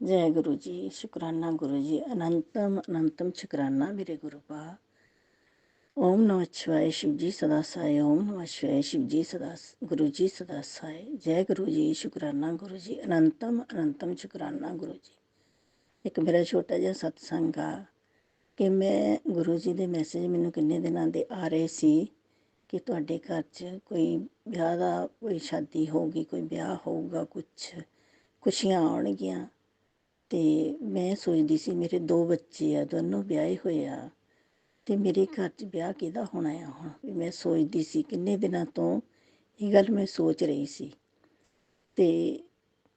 जय गुरु जी। शुक्राना गुरु जी। अनंतम अनंतम शुक्राना मेरे गुरु पा। ओम नमः शिवाय शिव जी सदा साय। ओम नमः शिवाय शिव जी सदा गुरु जी सदा साय। जय गुरु जी। शुक्राना गुरु जी। अनंतम अनंतम शुक्राना गुरु जी। एक मेरा छोटा जिहा सत्संग आ कि मैं गुरु जी ਦੇ ਮੈਸੇਜ ਮੈਨੂੰ ਕਿੰਨੇ ਦਿਨਾਂ ਦੇ ਆ ਰਹੇ ਸੀ ਕਿ ਤੁਹਾਡੇ ਘਰ 'ਚ ਕੋਈ ਵਿਆਹ ਦਾ ਕੋਈ ਸ਼ਾਦੀ ਹੋਊਗੀ, ਕੋਈ ਵਿਆਹ ਹੋਊਗਾ, ਕੁਛ ਖੁਸ਼ੀਆਂ ਆਉਣਗੀਆਂ। ਅਤੇ ਮੈਂ ਸੋਚਦੀ ਸੀ ਮੇਰੇ 2 ਬੱਚੇ ਆ, ਦੋਨੋਂ ਵਿਆਹੇ ਹੋਏ ਆ ਅਤੇ ਮੇਰੇ ਘਰ 'ਚ ਵਿਆਹ ਕਿਹਦਾ ਹੋਣਾ ਆ ਹੁਣ। ਵੀ ਮੈਂ ਸੋਚਦੀ ਸੀ ਕਿੰਨੇ ਦਿਨਾਂ ਤੋਂ ਇਹ ਗੱਲ ਮੈਂ ਸੋਚ ਰਹੀ ਸੀ ਅਤੇ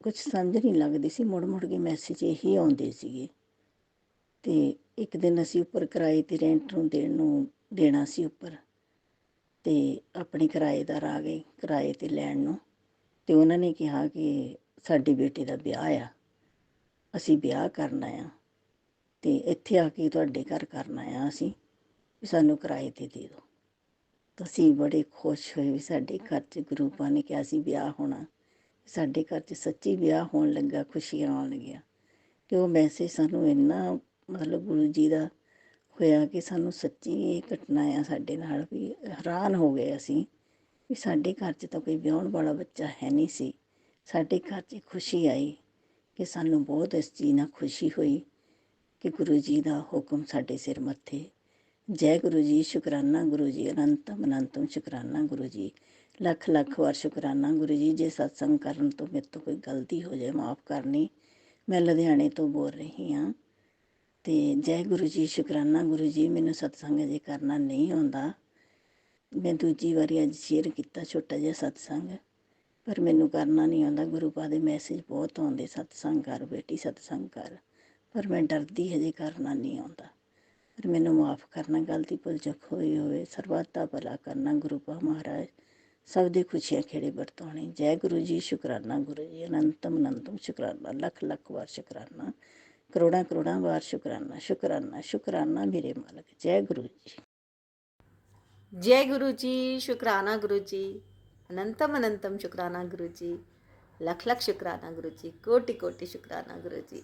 ਕੁਛ ਸਮਝ ਨਹੀਂ ਲੱਗਦੀ ਸੀ। ਮੁੜ ਮੁੜ ਕੇ ਮੈਸੇਜ ਇਹੀ ਆਉਂਦੇ ਸੀਗੇ। ਅਤੇ ਇੱਕ ਦਿਨ ਅਸੀਂ ਉੱਪਰ ਕਿਰਾਏ 'ਤੇ ਰੈਂਟ ਨੂੰ ਦੇਣਾ ਸੀ ਉੱਪਰ, ਅਤੇ ਆਪਣੇ ਕਿਰਾਏਦਾਰ ਆ ਗਏ ਕਿਰਾਏ 'ਤੇ ਲੈਣ ਨੂੰ, ਅਤੇ ਉਹਨਾਂ ਨੇ ਕਿਹਾ ਕਿ ਸਾਡੇ ਬੇਟੇ ਦਾ ਵਿਆਹ ਆ, ਅਸੀਂ ਵਿਆਹ ਕਰਨਾ ਆ ਅਤੇ ਇੱਥੇ ਆ ਕੇ ਤੁਹਾਡੇ ਘਰ ਕਰਨਾ ਆ ਅਸੀਂ, ਵੀ ਸਾਨੂੰ ਕਿਰਾਏ 'ਤੇ ਦੇ ਦਿਓ। ਤਾਂ ਅਸੀਂ ਬੜੇ ਖੁਸ਼ ਹੋਏ ਵੀ ਸਾਡੇ ਘਰ 'ਚ ਗੁਰੂ ਪਾ ਨੇ ਕਿਹਾ ਸੀ ਵਿਆਹ ਹੋਣਾ, ਸਾਡੇ ਘਰ 'ਚ ਸੱਚੀ ਵਿਆਹ ਹੋਣ ਲੱਗਾ, ਖੁਸ਼ੀਆਂ ਆਉਣਗੀਆਂ। ਕਿ ਉਹ ਮੈਸੇਜ ਸਾਨੂੰ ਇੰਨਾ ਮਤਲਬ ਗੁਰੂ ਜੀ ਦਾ ਹੋਇਆ ਕਿ ਸਾਨੂੰ ਸੱਚੀ ਇਹ ਘਟਨਾ ਆ ਸਾਡੇ ਨਾਲ ਵੀ ਹੈਰਾਨ ਹੋ ਗਏ ਅਸੀਂ ਵੀ ਸਾਡੇ ਘਰ 'ਚ ਤਾਂ ਕੋਈ ਵਿਆਹੁਣ ਵਾਲਾ ਬੱਚਾ ਹੈ ਨਹੀਂ ਸੀ। ਸਾਡੇ ਘਰ 'ਚ ਖੁਸ਼ੀ ਆਈ ਕਿ ਸਾਨੂੰ ਬਹੁਤ ਇਸ ਚੀਜ਼ ਨਾਲ ਖੁਸ਼ੀ ਹੋਈ ਕਿ ਗੁਰੂ ਜੀ ਦਾ ਹੁਕਮ ਸਾਡੇ ਸਿਰ ਮੱਥੇ। ਜੈ ਗੁਰੂ ਜੀ। ਸ਼ੁਕਰਾਨਾ ਗੁਰੂ ਜੀ। ਅਨੰਤਮ ਅਨੰਤਮ ਸ਼ੁਕਰਾਨਾ ਗੁਰੂ ਜੀ। ਲੱਖ ਲੱਖ ਵਾਰ ਸ਼ੁਕਰਾਨਾ ਗੁਰੂ ਜੀ। ਜੇ ਸਤਸੰਗ ਕਰਨ ਤੋਂ ਮੇਰੇ ਤੋਂ ਕੋਈ ਗਲਤੀ ਹੋ ਜਾਏ ਮਾफ़ ਕਰਨੀ। ਮੈਂ ਲੁਧਿਆਣੇ ਤੋਂ ਬੋਲ ਰਹੀ ਹਾਂ ਅਤੇ ਜੈ ਗੁਰੂ ਜੀ। ਸ਼ੁਕਰਾਨਾ ਗੁਰੂ ਜੀ। ਮੈਨੂੰ ਸਤਸੰਗ ਅਜੇ ਕਰਨਾ ਨਹੀਂ ਆਉਂਦਾ। ਮੈਂ ਦੂਜੀ ਵਾਰੀ ਅੱਜ ਸ਼ੇਅਰ ਕੀਤਾ ਛੋਟਾ ਜਿਹਾ ਸਤਸੰਗ, ਪਰ ਮੈਨੂੰ ਕਰਨਾ ਨਹੀਂ ਆਉਂਦਾ। ਗੁਰੂ ਪਾ ਦੇ ਮੈਸੇਜ ਬਹੁਤ ਆਉਂਦੇ, ਸਤਸੰਗ ਕਰ ਬੇਟੀ, ਸਤਸੰਗ ਕਰ, ਪਰ ਮੈਂ ਡਰਦੀ ਹਜੇ ਕਰਨਾ ਨਹੀਂ ਆਉਂਦਾ। ਪਰ ਮੈਨੂੰ ਮਾफ़ ਕਰਨਾ, ਗਲਤੀ ਭੁੱਲ ਚੁੱਕ ਹੋਈ ਹੋਵੇ। ਸਰਬੱਤ ਦਾ ਭਲਾ ਕਰਨਾ ਗੁਰੂ ਪਾ ਮਹਾਰਾਜ, ਸਭ ਦੇ ਖੁਸ਼ੀਆਂ ਖੇੜੇ ਵਰਤਾਉਣੇ। ਜੈ ਗੁਰੂ ਜੀ। ਸ਼ੁਕਰਾਨਾ ਗੁਰੂ ਜੀ। ਅਨੰਤਮ ਅਨੰਤਮ ਸ਼ੁਕਰਾਨਾ, ਲੱਖ ਲੱਖ ਵਾਰ ਸ਼ੁਕਰਾਨਾ, ਕਰੋੜਾਂ ਕਰੋੜਾਂ ਵਾਰ ਸ਼ੁਕਰਾਨਾ। ਸ਼ੁਕਰਾਨਾ ਸ਼ੁਕਰਾਨਾ ਮੇਰੇ ਮਾਲਕ। ਜੈ ਗੁਰੂ जी। जय गुरु जी। शुक्राना गुरु जी। अनंतम अनंतम शुक्राना गुरु जी। लख लख शुक्राना गुरु जी। कोटि कोटि शुक्राना गुरु जी।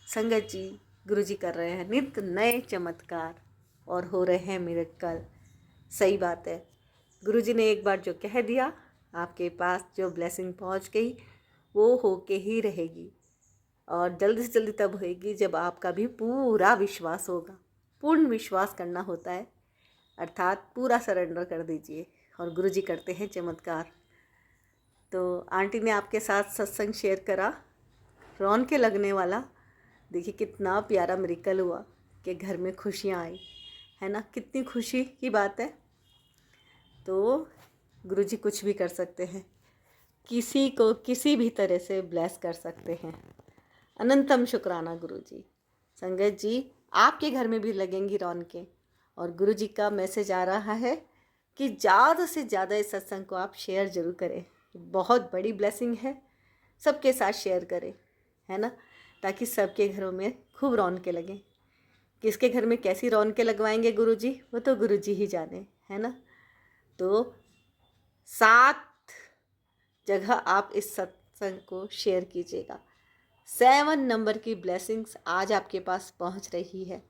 संगत जी, गुरु जी कर रहे हैं नित्य नए चमत्कार और हो रहे हैं मिरेकल। सही बात है, गुरु जी ने एक बार जो कह दिया, आपके पास जो ब्लेसिंग पहुंच गई वो होके ही रहेगी, और जल्दी से जल्दी तब होएगी जब आपका भी पूरा विश्वास होगा। पूर्ण विश्वास करना होता है, अर्थात पूरा सरेंडर कर दीजिए और गुरु जी करते हैं चमत्कार। तो आंटी ने आपके साथ सत्संग शेयर करा, रौन के लगने वाला। देखिए कितना प्यारा मिरेकल हुआ कि घर में खुशियाँ आई, है ना। कितनी खुशी की बात है। तो गुरु जी कुछ भी कर सकते हैं, किसी को किसी भी तरह से ब्लेस कर सकते हैं। अनंतम शुक्राना गुरु जी। संगत जी, आपके घर में भी लगेंगी रौनकें, और गुरु जी का मैसेज आ रहा है कि ज़्यादा से ज़्यादा इस सत्संग को आप शेयर ज़रूर करें। बहुत बड़ी ब्लेसिंग है, सबके साथ शेयर करें, है ना, ताकि सबके घरों में खूब रौनकें लगें। किसके घर में कैसी रौनकें लगवाएंगे गुरु जी, वो तो गुरु जी ही जाने, है ना। तो 7 जगह आप इस सत्संग को शेयर कीजिएगा। 7 नंबर की ब्लेसिंग्स आज आपके पास पहुंच रही है।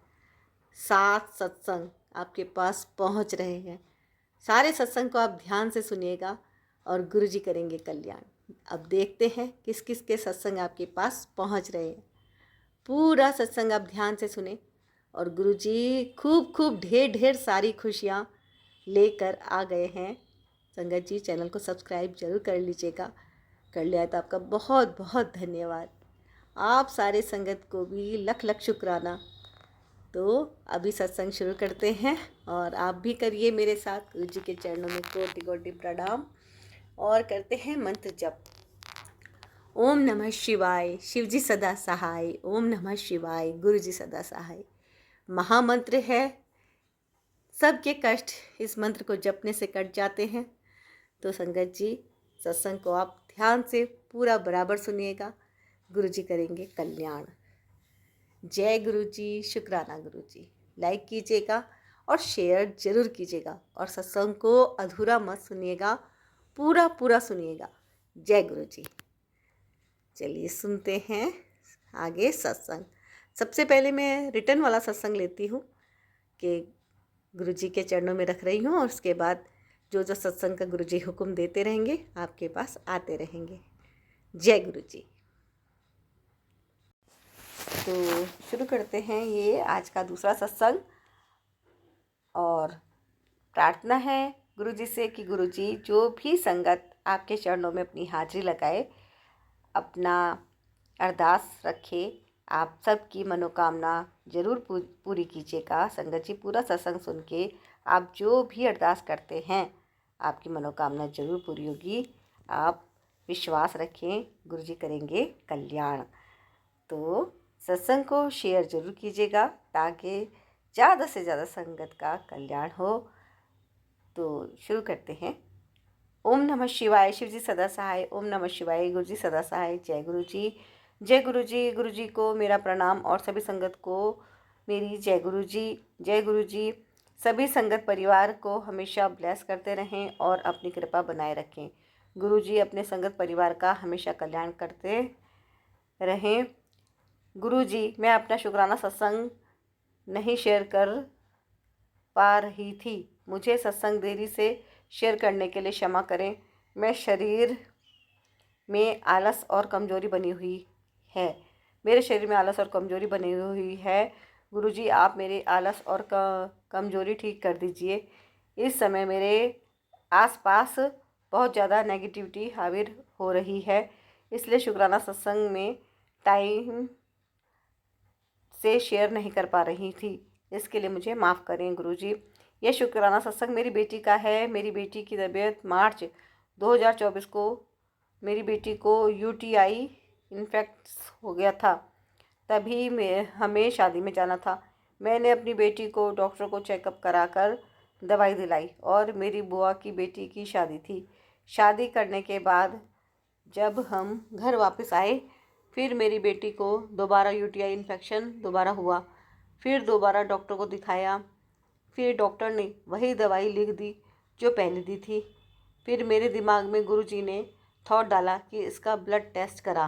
7 सत्संग आपके पास पहुंच रहे हैं। सारे सत्संग को आप ध्यान से सुनिएगा और गुरु जी करेंगे कल्याण। अब देखते हैं किस किस के सत्संग आपके पास पहुंच रहे हैं। पूरा सत्संग आप ध्यान से सुने और गुरु जी खूब खूब ढेर ढेर सारी खुशियाँ लेकर आ गए हैं। संगत जी, चैनल को सब्सक्राइब जरूर कर लीजिएगा। कर लिया तो आपका बहुत बहुत धन्यवाद। आप सारे संगत को भी लख लख शुक्राना। तो अभी सत्संग शुरू करते हैं और आप भी करिए मेरे साथ। गुरु जी के चरणों में कोटि कोटि प्रणाम और करते हैं मंत्र जप। ओम नमः शिवाय, शिव जी सदा सहाय। ओम नमः शिवाय, गुरु जी सदा सहाय। महामंत्र है, सबके कष्ट इस मंत्र को जपने से कट जाते हैं। तो संगत जी, सत्संग को आप ध्यान से पूरा बराबर सुनिएगा। गुरु जी करेंगे कल्याण। जय गुरु जी। शुक्राना गुरु जी। लाइक कीजिएगा और शेयर ज़रूर कीजिएगा, और सत्संग को अधूरा मत सुनिएगा, पूरा पूरा सुनिएगा। जय गुरु जी। चलिए सुनते हैं आगे सत्संग। सबसे पहले मैं रिटर्न वाला सत्संग लेती हूँ कि गुरुजी के चरणों में रख रही हूँ, और उसके बाद जो जो सत्संग का गुरुजी हुक्म देते रहेंगे आपके पास आते रहेंगे। जय गुरुजी। तो शुरू करते हैं ये आज का दूसरा सत्संग, और प्रार्थना है गुरुजी से कि गुरुजी जो भी संगत आपके चरणों में अपनी हाजिरी लगाए, अपना अरदास रखे, आप सबकी मनोकामना जरूर पूरी कीजिएगा। संगत जी पूरा सत्संग सुन के आप जो भी अरदास करते हैं आपकी मनोकामना जरूर पूरी होगी। आप विश्वास रखें, गुरुजी करेंगे कल्याण। तो सत्संग को शेयर जरूर कीजिएगा ताकि ज़्यादा से ज़्यादा संगत का कल्याण हो। तो शुरू करते हैं। ओम नमः शिवाय। शिव जी सदा सहाय। ओम नमः शिवाय। गुरु जी सदा सहाय। जय गुरु जी। जय गुरु जी। गुरु जी को मेरा प्रणाम और सभी संगत को मेरी जय गुरु जी। जय गुरु जी। सभी संगत परिवार को हमेशा ब्लेस करते रहें और अपनी कृपा बनाए रखें। गुरु जी अपने संगत परिवार का हमेशा कल्याण करते रहें। गुरु जी, मैं अपना शुक्राना सत्संग नहीं शेयर कर पा रही थी। मुझे सत्संग देरी से शेयर करने के लिए क्षमा करें। मैं शरीर में आलस और कमज़ोरी बनी हुई है। मेरे शरीर में आलस और कमज़ोरी बनी हुई है। गुरुजी आप मेरे आलस और कमज़ोरी ठीक कर दीजिए। इस समय मेरे आसपास बहुत ज़्यादा नेगेटिविटी हाविर हो रही है, इसलिए शुक्राना सत्संग में टाइम से शेयर नहीं कर पा रही थी। इसके लिए मुझे माफ़ करें गुरुजी। यह शुक्राना सत्संग मेरी बेटी का है। मेरी बेटी की तबीयत मार्च 2024 को मेरी बेटी को UTI इन्फेक्ट हो गया था, तभी हमें शादी में जाना था। मैंने अपनी बेटी को डॉक्टर को चेकअप कराकर दवाई दिलाई और मेरी बुआ की बेटी की शादी थी। शादी करने के बाद जब हम घर वापस आए, फिर मेरी बेटी को दोबारा UTI इन्फेक्शन दोबारा हुआ। फिर दोबारा डॉक्टर को दिखाया, फिर डॉक्टर ने वही दवाई लिख दी जो पहले दी थी। फिर मेरे दिमाग में गुरुजी ने थॉट डाला कि इसका ब्लड टेस्ट करा।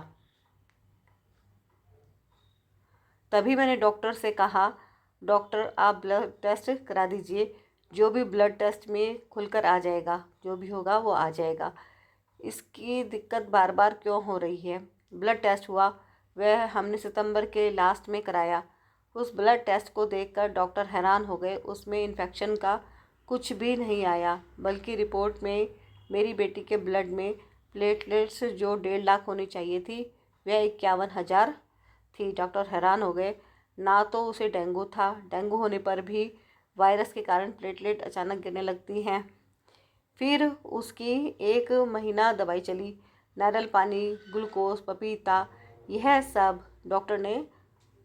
तभी मैंने डॉक्टर से कहा, डॉक्टर आप ब्लड टेस्ट करा दीजिए, जो भी ब्लड टेस्ट में खुलकर आ जाएगा, जो भी होगा वो आ जाएगा। इसकी दिक्कत बार बार क्यों हो रही है। ब्लड टेस्ट हुआ, वह हमने सितंबर के लास्ट में कराया। उस ब्लड टेस्ट को देखकर डॉक्टर हैरान हो गए। उसमें इन्फेक्शन का कुछ भी नहीं आया, बल्कि रिपोर्ट में मेरी बेटी के ब्लड में प्लेटलेट्स जो 1.5 लाख होनी चाहिए थी वह 51,000 थी। डॉक्टर हैरान हो गए। ना तो उसे डेंगू था, डेंगू होने पर भी वायरस के कारण प्लेटलेट अचानक गिरने लगती हैं। फिर उसकी 1 महीना दवाई चली, नारियल पानी, ग्लूकोज, पपीता, यह सब डॉक्टर ने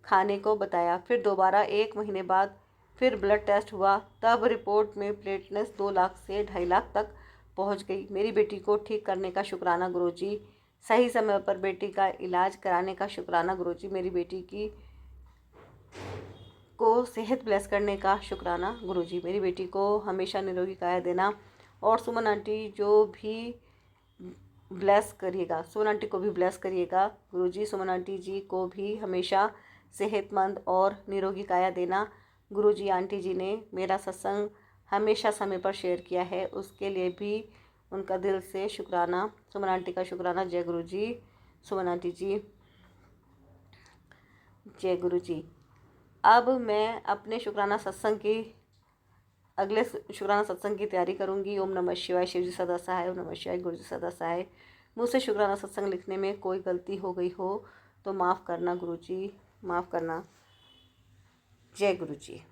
खाने को बताया। फिर दोबारा 1 महीने बाद फिर ब्लड टेस्ट हुआ, तब रिपोर्ट में प्लेटलेट्स 2 लाख से 2.5 लाख तक पहुंच गई। मेरी बेटी को ठीक करने का शुक्राना गुरुजी। सही समय पर बेटी का इलाज कराने का शुक्राना गुरुजी। मेरी बेटी की को सेहत ब्लेस करने का शुक्राना गुरुजी। मेरी बेटी को हमेशा निरोगी काया देना, और सुमन आंटी जो भी ब्लेस करिएगा, सुमन आंटी को भी ब्लेस करिएगा गुरुजी। सुमन आंटी जी को भी हमेशा सेहतमंद और निरोगी काया देना गुरुजी। आंटी जी ने मेरा सत्संग हमेशा समय पर शेयर किया है, उसके लिए भी उनका दिल से शुक्राना। सुमन आंटी का शुक्राना। जय गुरुजी। सुमन आंटी जी जय गुरुजी। अब मैं अपने शुक्राना सत्संग की अगले शुक्राना सत्संग की तैयारी करूंगी। ओम नमः शिवाय। शिव जी सदा सहाय। ओम नमः शिवाय। गुरु जी सदा सहाय। मुझसे शुक्राना सत्संग लिखने में कोई गलती हो गई हो तो माफ़ करना गुरुजी, माफ़ करना। जय गुरुजी।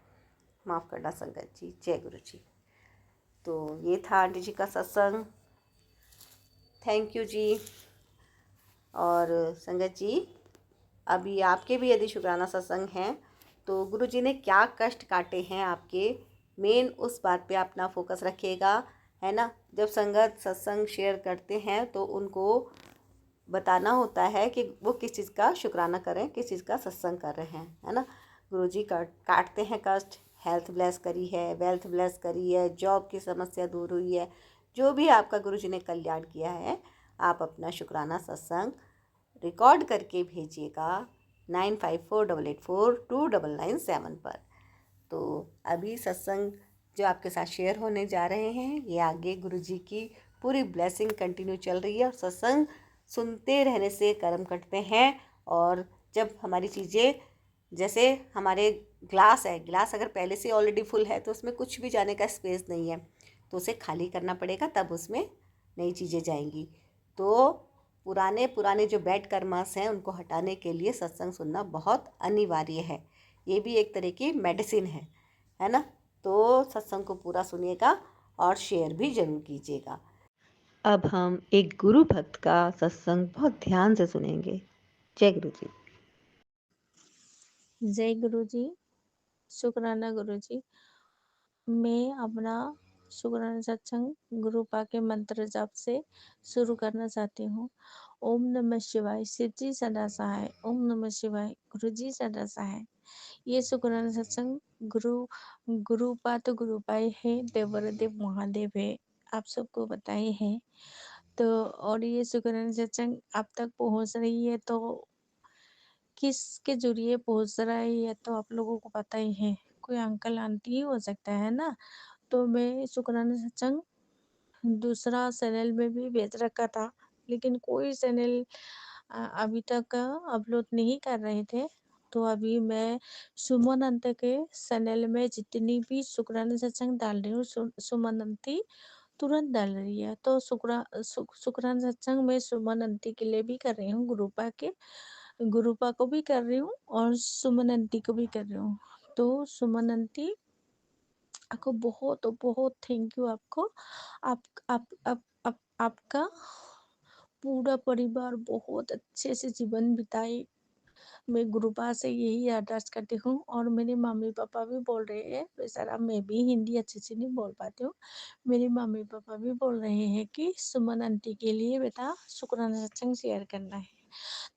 माफ़ करना संगत जी। जय गुरुजी। तो ये था आंटी जी का सत्संग। थैंक यू जी। और संगत जी, अभी आपके भी यदि शुक्राना सत्संग हैं तो गुरुजी ने क्या कष्ट काटे हैं आपके, मेन उस बात पे अपना फोकस रखिएगा, है ना। जब संगत सत्संग शेयर करते हैं तो उनको बताना होता है कि वो किस चीज़ का शुक्राना करें, किस चीज़ का सत्संग कर रहे हैं, है ना। गुरुजी काटते हैं कष्ट। हेल्थ ब्लेस करी है, वेल्थ ब्लेस करी है, जॉब की समस्या दूर हुई है, जो भी आपका गुरुजी ने कल्याण किया है, आप अपना शुक्राना सत्संग रिकॉर्ड करके भेजिएगा। 9548842997 पर। तो अभी सत्संग जो आपके साथ शेयर होने जा रहे हैं, ये आगे गुरुजी की पूरी ब्लेसिंग कंटिन्यू चल रही है। और सत्संग सुनते रहने से कर्म कटते हैं। और जब हमारी चीज़ें, जैसे हमारे ग्लास है, ग्लास अगर पहले से ऑलरेडी फुल है तो उसमें कुछ भी जाने का स्पेस नहीं है, तो उसे खाली करना पड़ेगा, तब उसमें नई चीज़ें जाएंगी। तो पुराने पुराने जो बैड कर्मास हैं उनको हटाने के लिए सत्संग सुनना बहुत अनिवार्य है। ये भी एक तरह की मेडिसिन है ना। तो सत्संग को पूरा सुनिएगा और शेयर भी जरूर कीजिएगा। अब हम एक गुरु भक्त का सत्संग बहुत ध्यान से सुनेंगे। जय गुरु जी। जय गुरु जी। शुक्राना गुरु जी। मैं अपना शुक्राना सत्संग गुरु पा के मंत्र जाप से शुरू करना चाहती हूँ। ओम नमः शिवाय, शिव जी सदा सहाय। ओम नमः शिवाय, गुरु जी सदा सहाय। ये शुक्राना सत्संग गुरु पा तो गुरु पाए है, देवर देव महादेव है, आप सबको बताए हैं। तो और ये शुक्राना सत्संग आप तक पहुँच रही है तो किसके जरिए पहुंच रहा है ये तो आप लोगों को पता ही है, कोई अंकल आंटी ही हो सकता है ना। तो मैं शुक्राना सत्संग दूसरा चैनल में भी भेज रखा था, लेकिन कोई चैनल अभी तक अपलोड नहीं कर रहे थे। तो अभी मैं सुमन अंत के चैनल में जितनी भी शुक्राना सत्संग डाल रही हूँ, सुमन अंती तुरंत डाल रही है। तो शुक्राना सत्संग मैं सुमन अंती के लिए भी कर रही हूँ, गुरुपा को भी कर रही हूँ और सुमन आंटी को भी कर रही हूँ। तो सुमन आंटी आपको बहुत बहुत थैंक यू। आपको आपका पूरा परिवार बहुत अच्छे से जीवन बिताए, मैं गुरुपा से यही अरदास करती हूँ। और मेरे मम्मी पापा भी बोल रहे हैं, बेचारा मैं भी हिंदी अच्छे से नहीं बोल पाती हूँ, मेरे मम्मी पापा भी बोल रहे हैं कि सुमन आंटी के लिए बेटा शुक्राना सत्संग शेयर करना है।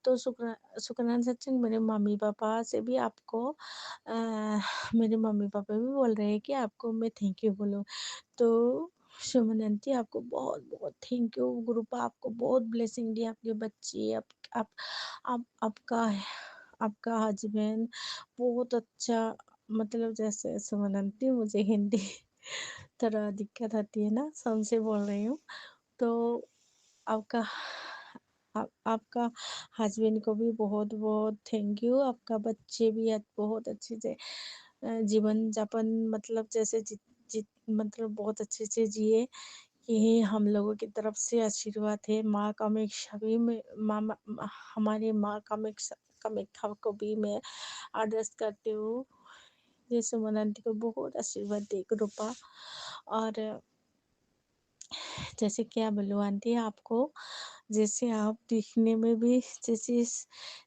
तो शुक्राना सत्संग मेरे मम्मी पापा से भी आपको मेरे मम्मी पापा भी बोल रहे हैं कि आपको मैं थैंक यू बोलूँ। तो सुमन आंटी आपको बहुत बहुत थैंक यू। गुरुपा आपको बहुत ब्लेसिंग दिया, आपके बच्चे, आपका आपका हस्बैंड बहुत अच्छा। मतलब जैसे सुमन आंटी, मुझे हिंदी थोड़ा दिक्कत आती है ना, समझे बोल रही हूँ। तो आपका आपका हस्बैंड को भी बहुत बहुत थैंक यू। आपका बच्चे भी बहुत अच्छे से जीवन यापन, मतलब जैसे मतलब बहुत अच्छे से जिए, यही हम लोगों की तरफ से आशीर्वाद है। माँ कामाख्या भी में हमारी माँ कामाख्या को भी मैं आदर्श करती हूँ। ये सुमन आंटी को बहुत आशीर्वाद दे रूपा। और जैसे क्या बोलूँ आंटी आपको, जैसे आप दिखने में भी, जैसे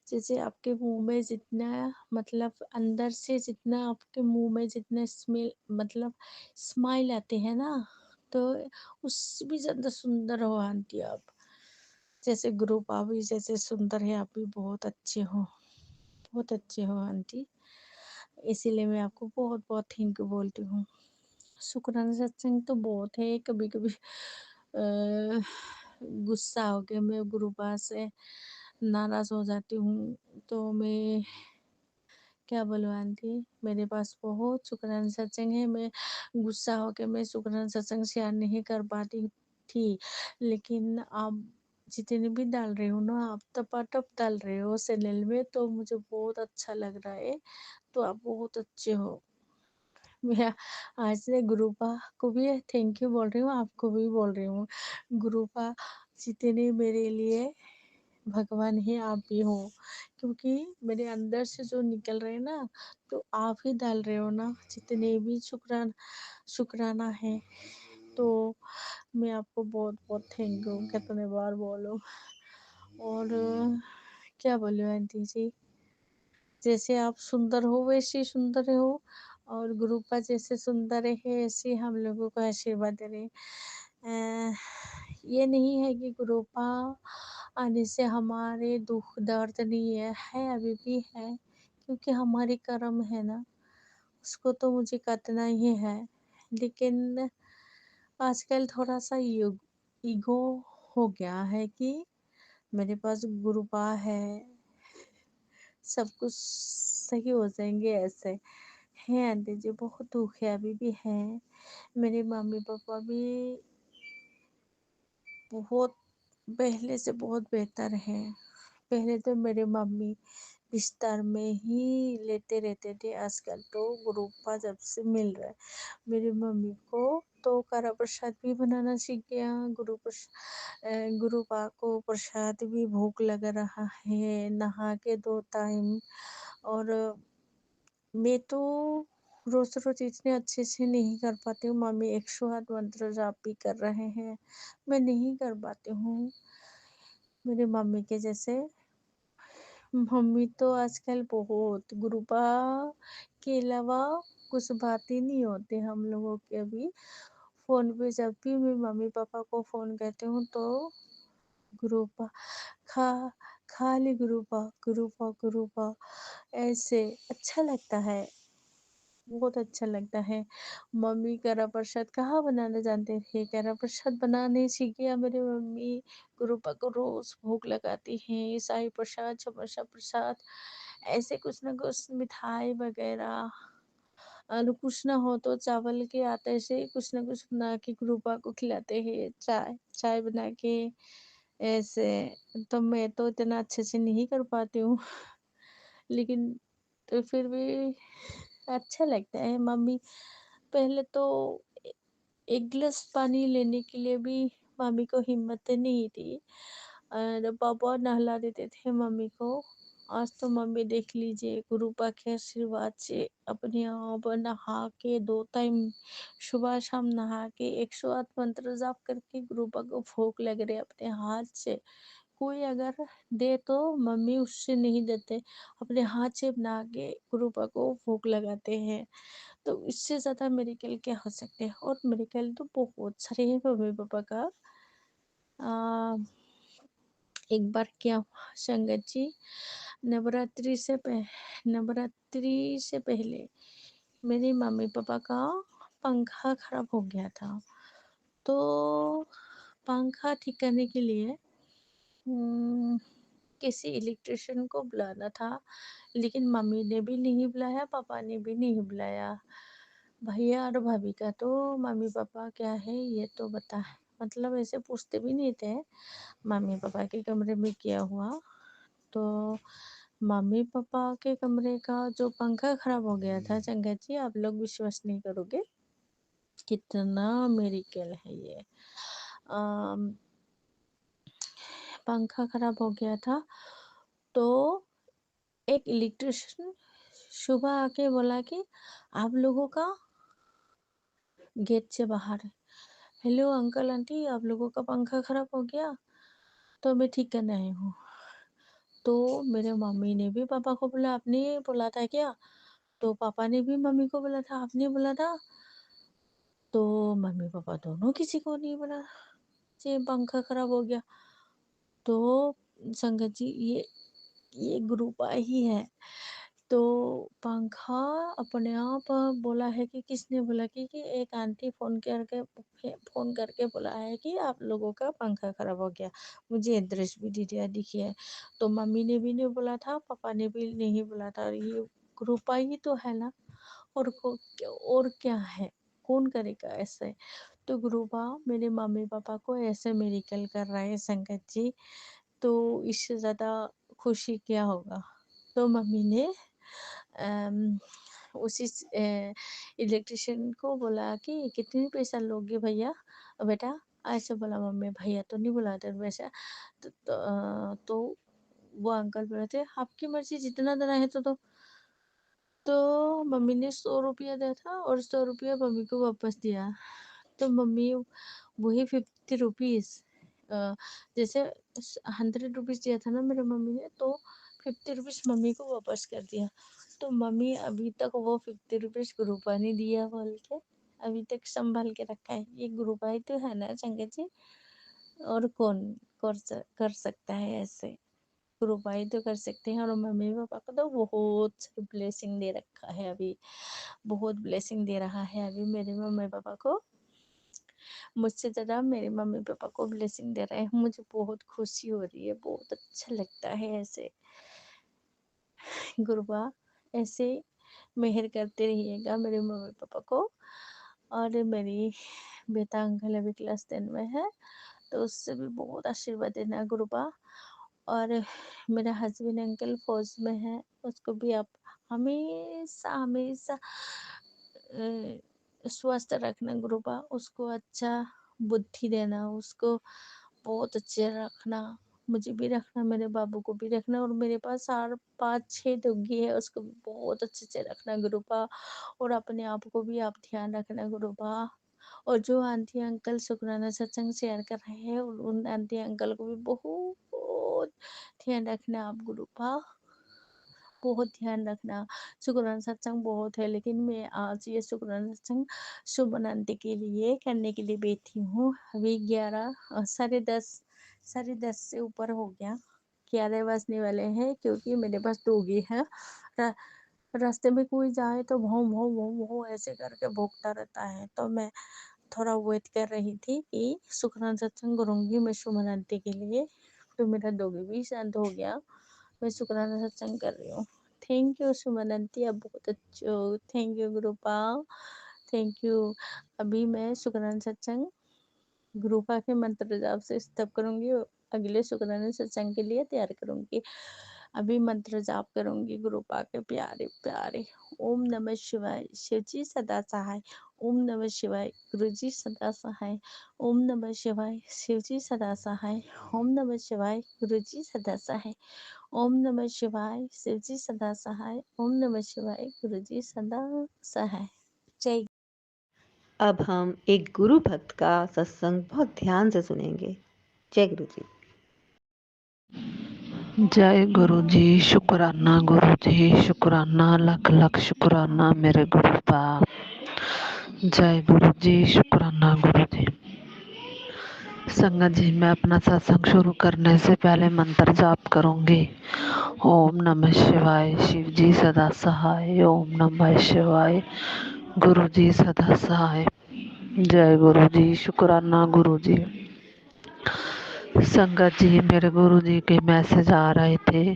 जैसे आपके मुंह में जितना, मतलब अंदर से जितना आपके मुंह में जितना स्मेल, मतलब स्माइल आते हैं ना, तो उससे भी ज़्यादा सुंदर हो आंटी आप। जैसे ग्रुप आप भी जैसे सुंदर है, आप भी बहुत अच्छे हो, बहुत अच्छे हो आंटी। इसीलिए मैं आपको बहुत बहुत थैंक यू बोलती हूँ। शुक्राना सत्संग तो बहुत है, कभी कभी गुस्सा हो के मैं गुरुपा से नाराज़ हो जाती हूँ। तो मैं क्या बोलूँ आंटी, मेरे पास बहुत शुक्राना सत्संग है। मैं गुस्सा हो के मैं शुक्राना सत्संग शेयर नहीं कर पाती थी, लेकिन आप जितने भी डाल रहे हो ना, आप टपाटप डाल रहे हो चैनल में, तो मुझे बहुत अच्छा लग रहा है। तो आप बहुत अच्छे हो। मैं आज से गुरुपा को भी थैंक यू बोल रही हूँ, आपको भी बोल रही हूँ। गुरुपा जितने मेरे लिए भगवान ही आप भी हो, क्योंकि मेरे अंदर से जो निकल रहे हैं ना, तो आप ही डाल रहे हो ना, जितने भी शुक्राना है। तो मैं आपको बहुत बहुत थैंक यू कितने बार बोलूँ। और क्या बोलूँ आंटी जी, जैसे आप सुंदर हो वैसे सुंदर हो, और गुरुपा जैसे सुंदर है ऐसे हम लोगों को आशीर्वाद दे रहे हैं। ये नहीं है कि गुरुपा आने से हमारे दुख दर्द नहीं है अभी भी है, क्योंकि हमारे कर्म है ना, उसको तो मुझे काटना ही है। लेकिन आजकल थोड़ा सा ईगो हो गया है कि मेरे पास गुरुपा है, सब कुछ सही हो जाएंगे ऐसे हैं आंटी जी। बहुत दुख है, अभी भी है। मेरे मम्मी पापा भी बहुत पहले से बहुत बेहतर हैं। पहले तो मेरे मम्मी बिस्तर में ही लेटे रहते थे, आजकल तो गुरुपा जब से मिल रहा है मेरी मम्मी को तो कड़ा प्रसाद भी बनाना सीख गया। गुरुपा को प्रसाद भी भूख लग रहा है, नहा के 2 टाइम। और मैं तो रोज रोज इतने अच्छे से नहीं कर पाती हूँ। मम्मी 108 मंत्र जाप भी कर रहे हैं, मैं नहीं कर पाती हूँ मेरे मम्मी के जैसे। मम्मी तो आजकल बहुत गुरुपा के अलावा कुछ बात ही नहीं होते हम लोगों के अभी। फोन पे जब भी मैं मम्मी पापा को फोन करती हूँ तो गुरुपा खा खाली गुरुपा गुरुपा गुरुपा ऐसे अच्छा लगता है, बहुत अच्छा लगता है। मम्मी करा प्रसाद कहाँ बनाना जानते थे, करा प्रसाद बनाने सीख गया मेरी मम्मी। गुरुपा को रोज भोग लगाती हैं, शाही प्रसाद, चमचा प्रसाद, ऐसे कुछ ना कुछ मिठाई वगैरह। और कुछ ना हो तो चावल के आटे से कुछ ना कुछ बना के गुरुपा को खिलाते हैं, चाय चाय बना के ऐसे। तो मैं तो इतना अच्छे से नहीं कर पाती हूँ लेकिन तो फिर भी अच्छा लगता है। मम्मी पहले तो ए- एक गिलास पानी लेने के लिए भी मम्मी को हिम्मत नहीं थी, और पापा नहला देते थे मम्मी को। आज तो मम्मी देख लीजिए गुरुपा के आशीर्वाद से अपने आप नहा के 2 टाइम सुबह शाम नहा के 108 मंत्र जाप करके गुरुपा को भोग लग रहे अपने हाथ से। कोई अगर दे तो मम्मी उससे नहीं देते, अपने हाथ से बना के गुरुपा को भोग लगाते हैं। तो इससे ज़्यादा मेडिकल क्या हो सकते हैं। और मेडिकल तो बहुत सारे हैं मम्मी पापा का। आ, एक बार क्या हुआ संगत जी, नवरात्रि से पहले मेरे मम्मी पापा का पंखा खराब हो गया था। तो पंखा ठीक करने के लिए हम्म, किसी इलेक्ट्रिशियन को बुलाना था, लेकिन मम्मी ने भी नहीं बुलाया, पापा ने भी नहीं बुलाया। भैया और भाभी का तो मम्मी पापा क्या है ये तो बता, मतलब ऐसे पूछते भी नहीं थे मम्मी पापा के कमरे में क्या हुआ। तो मम्मी पापा के कमरे का जो पंखा खराब हो गया था संगत जी, आप लोग विश्वास नहीं करोगे कितना मेरिकल है ये। अम, पंखा खराब हो गया था तो एक इलेक्ट्रिशियन सुबह आके बोला कि आप लोगों का गेट से बाहर है। हेलो अंकल आंटी, आप लोगों का पंखा खराब हो गया तो मैं ठीक करने आई हूँ। तो मेरे मम्मी ने भी पापा को बोला, आपने बोला था क्या? तो पापा ने भी मम्मी को बोला था, आपने बोला था? तो मम्मी पापा दोनों किसी को नहीं बोला, ये पंखा खराब हो गया। तो संगत जी ये ग्रुप ही है। तो पंखा अपने आप बोला है कि किसने बोला कि एक आंटी फोन करके बोला है कि आप लोगों का पंखा खराब हो गया, मुझे एड्रेस भी दिखी है। तो मम्मी ने भी नहीं बोला था, पापा ने भी नहीं बोला था, ये ग्रुप ही तो है ना। और क्या है, कौन करेगा ऐसे। तो गुरुबा मेरे मम्मी पापा को ऐसे मेडिकल कर रहा है संगत जी, तो इससे ज़्यादा खुशी क्या होगा। तो मम्मी ने अम, उसी इलेक्ट्रिशियन को बोला कि कितने पैसा लोगे भैया बेटा, ऐसे बोला मम्मी। भैया तो नहीं बुलाते वैसे। तो वो अंकल बोले थे आपकी मर्जी जितना देना है तो मम्मी ने 100 रुपया दिया था और 100 रुपया मम्मी को वापस दिया। तो मम्मी वही 50 रुपीज़, जैसे 100 रुपीज़ दिया था ना मेरे मम्मी ने, तो 50 रुपीज़ मम्मी को वापस कर दिया। तो मम्मी अभी तक वो 50 रुपीज़ ग्रुपा ने दिया बोल के अभी तक संभाल के रखा है। ये ग्रुपा ही तो है ना संगत जी, और कौन कर सकता है ऐसे। ग्रुपा ही तो कर सकते हैं। और मम्मी पापा को तो बहुत ब्लेसिंग दे रखा है अभी, बहुत ब्लेसिंग दे रहा है अभी मेरे मम्मी पापा को। मुझसे ज़्यादा मेरे मम्मी पापा को ब्लेसिंग दे रहे हैं। मुझे बहुत खुशी हो रही है, बहुत अच्छा लगता है ऐसे। गुरुबा ऐसे मेहर करते रहिएगा मेरे मम्मी पापा को। और मेरी बेटा अंकल अभी क्लास 10 में है, तो उससे भी बहुत आशीर्वाद देना गुरुबा। और मेरा हस्बैंड अंकल फौज में है, उसको भी आप हमेशा हमेशा स्वस्थ रखना गुरुबा, उसको अच्छा बुद्धि देना, उसको बहुत अच्छे रखना, मुझे भी रखना, मेरे बाबू को भी रखना, और मेरे पास 4 5 6 डॉगी है, उसको भी बहुत अच्छे से रखना गुरुबा। और अपने आप को भी आप ध्यान रखना गुरुबा। और जो आंटी अंकल शुक्राना सत्संग शेयर कर रहे हैं, उन आंटी अंकल को भी बहुत ध्यान रखना आप गुरुबा, बहुत ध्यान रखना। शुक्राना सत्संग बहुत है, लेकिन मैं आज ये शुक्राना सत्संग शुभ आंटी के लिए करने के लिए बैठी हूँ। अभी 11 साढ़े 10 से ऊपर हो गया, 11 बजने वाले हैं, क्योंकि मेरे पास डॉगी है। रास्ते में कोई जाए तो भौं भौं भौं भौं ऐसे करके भौंकता रहता है, तो मैं थोड़ा वेट कर रही थी कि शुक्राना सत्संग करूँगी मैं सुमन आंटी के लिए, तो मेरा डॉगी भी शांत हो गया, मैं शुक्राना सत्संग कर रही हूँ। थैंक यू सुमन आंटी, आप बहुत अच्छे हो। Thank you गुरुपा, thank you. अभी मैं शुक्राना सत्संग गुरुपा के मंत्र जाप से स्तब करूँगी, अगले शुक्राना सत्संग के लिए तैयार करूँगी। अभी मंत्र जाप करूँगी गुरुपा के प्यारे प्यारे। ओम नमः शिवाय, शिवजी सदा सहाय। ओम नमः शिवाय, गुरुजी सदा सहाय। ओम नमः शिवाय, शिवजी सदा सहाय। ओम नमः शिवाय, गुरुजी सदा सहाय। ओम नमः शिवाय, शिवजी सदा सहाय। ओम नमः शिवाय, गुरुजी सदा सहाय। जय। अब हम एक गुरु भक्त का सत्संग बहुत ध्यान से सुनेंगे। जय गुरु जी। जय गुरु जी, शुक्राना गुरु जी, शुक्राना लख लख शुक्राना मेरे गुरु पा। जय गुरु जी, शुक्राना गुरु जी। संगत जी, मैं अपना सत्संग शुरू करने से पहले मंत्र जाप करूंगी। ओम नमः शिवाय, शिव जी सदा सहाय। ओम नमः शिवाय, गुरु जी सदा सहाय। जय गुरु जी, शुक्राना गुरु जी। संगत जी, मेरे गुरु जी के मैसेज आ रहे थे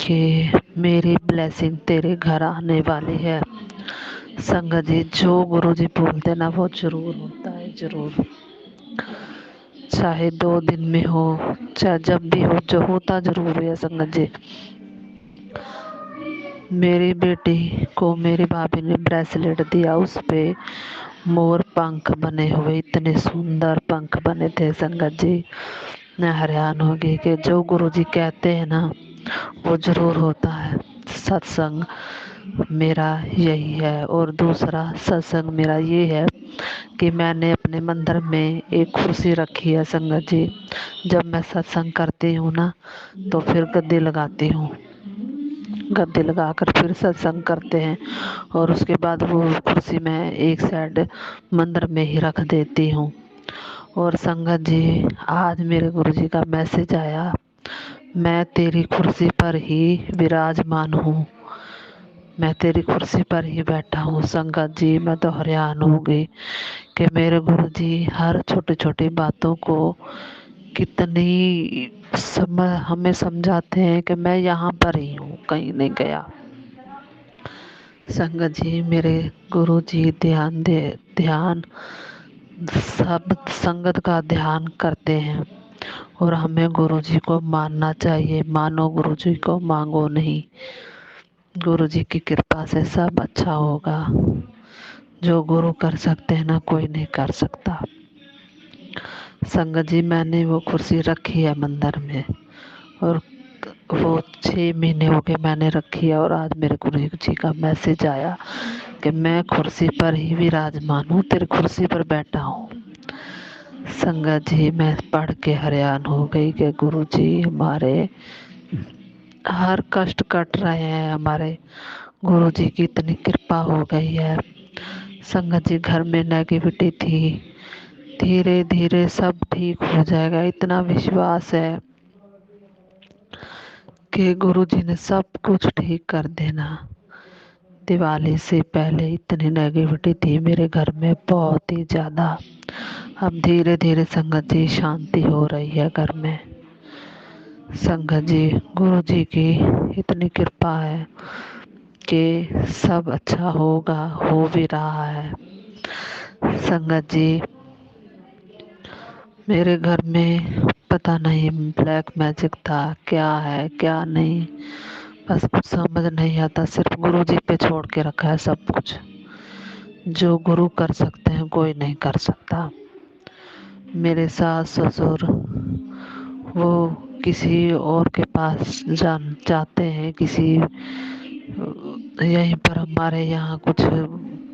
कि मेरी ब्लेसिंग तेरे घर आने वाली है। संगत जी, जो गुरु जी बोलते ना वो जरूर होता है, जरूर, चाहे 2 दिन में हो चाहे जब भी हो, जो होता जरूर है। संगत जी, मेरी बेटी को मेरी भाभी ने ब्रेसलेट दिया, उस पे मोर पंख बने हुए, इतने सुंदर पंख बने थे। संगत जी, मैं हैरान हो गई कि जो गुरु जी कहते हैं ना वो जरूर होता है। सत्संग मेरा यही है। और दूसरा सत्संग मेरा ये है कि मैंने अपने मंदिर में एक कुर्सी रखी है। संगत जी, जब मैं सत्संग करती हूँ ना तो फिर गद्दी लगाती हूँ, गद्दी लगाकर फिर सत्संग करते हैं, और उसके बाद वो कुर्सी मैं एक साइड मंदिर में ही रख देती हूँ। और संगत जी, आज मेरे गुरु जी का मैसेज आया, मैं तेरी कुर्सी पर ही विराजमान हूँ, मैं तेरी कुर्सी पर ही बैठा हूँ। संगत जी, मैं तो हैरान हो गई कि मेरे गुरु जी हर छोटी छोटी बातों को कितनी हमें समझाते हैं कि मैं यहाँ पर ही हूँ, कहीं नहीं गया। संगत जी, मेरे गुरु जी ध्यान सब संगत का ध्यान करते हैं, और हमें गुरु जी को मानना चाहिए। मानो गुरु जी को, मांगो नहीं। गुरु जी की कृपा से सब अच्छा होगा। जो गुरु कर सकते हैं ना, कोई नहीं कर सकता। संगत जी, मैंने वो कुर्सी रखी है मंदिर में, और वो 6 महीने हो गए मैंने रखी है। और आज मेरे गुरु जी का मैसेज आया कि मैं कुर्सी पर ही विराजमान हूँ, तेरी कुर्सी पर बैठा हूँ। संगत जी, मैं पढ़ के हैरान हो गई कि गुरु जी हमारे हर कष्ट कट रहे हैं। हमारे गुरु जी की इतनी कृपा हो गई है। संगत जी, घर में नेगेटिविटी थी, धीरे धीरे सब ठीक हो जाएगा, इतना विश्वास है कि गुरु जी ने सब कुछ ठीक कर देना। दिवाली से पहले इतनी नेगेटिविटी थी मेरे घर में, बहुत ही ज़्यादा। अब धीरे धीरे संगत जी शांति हो रही है घर में। संगत जी, गुरु जी की इतनी कृपा है कि सब अच्छा होगा, हो भी रहा है। संगत जी, मेरे घर में पता नहीं ब्लैक मैजिक था, क्या है क्या नहीं, बस कुछ समझ नहीं आता। सिर्फ गुरु जी पे छोड़ के रखा है सब कुछ। जो गुरु कर सकते हैं कोई नहीं कर सकता। मेरे सास ससुर वो किसी और के पास जाते हैं, किसी यहीं पर हमारे यहाँ कुछ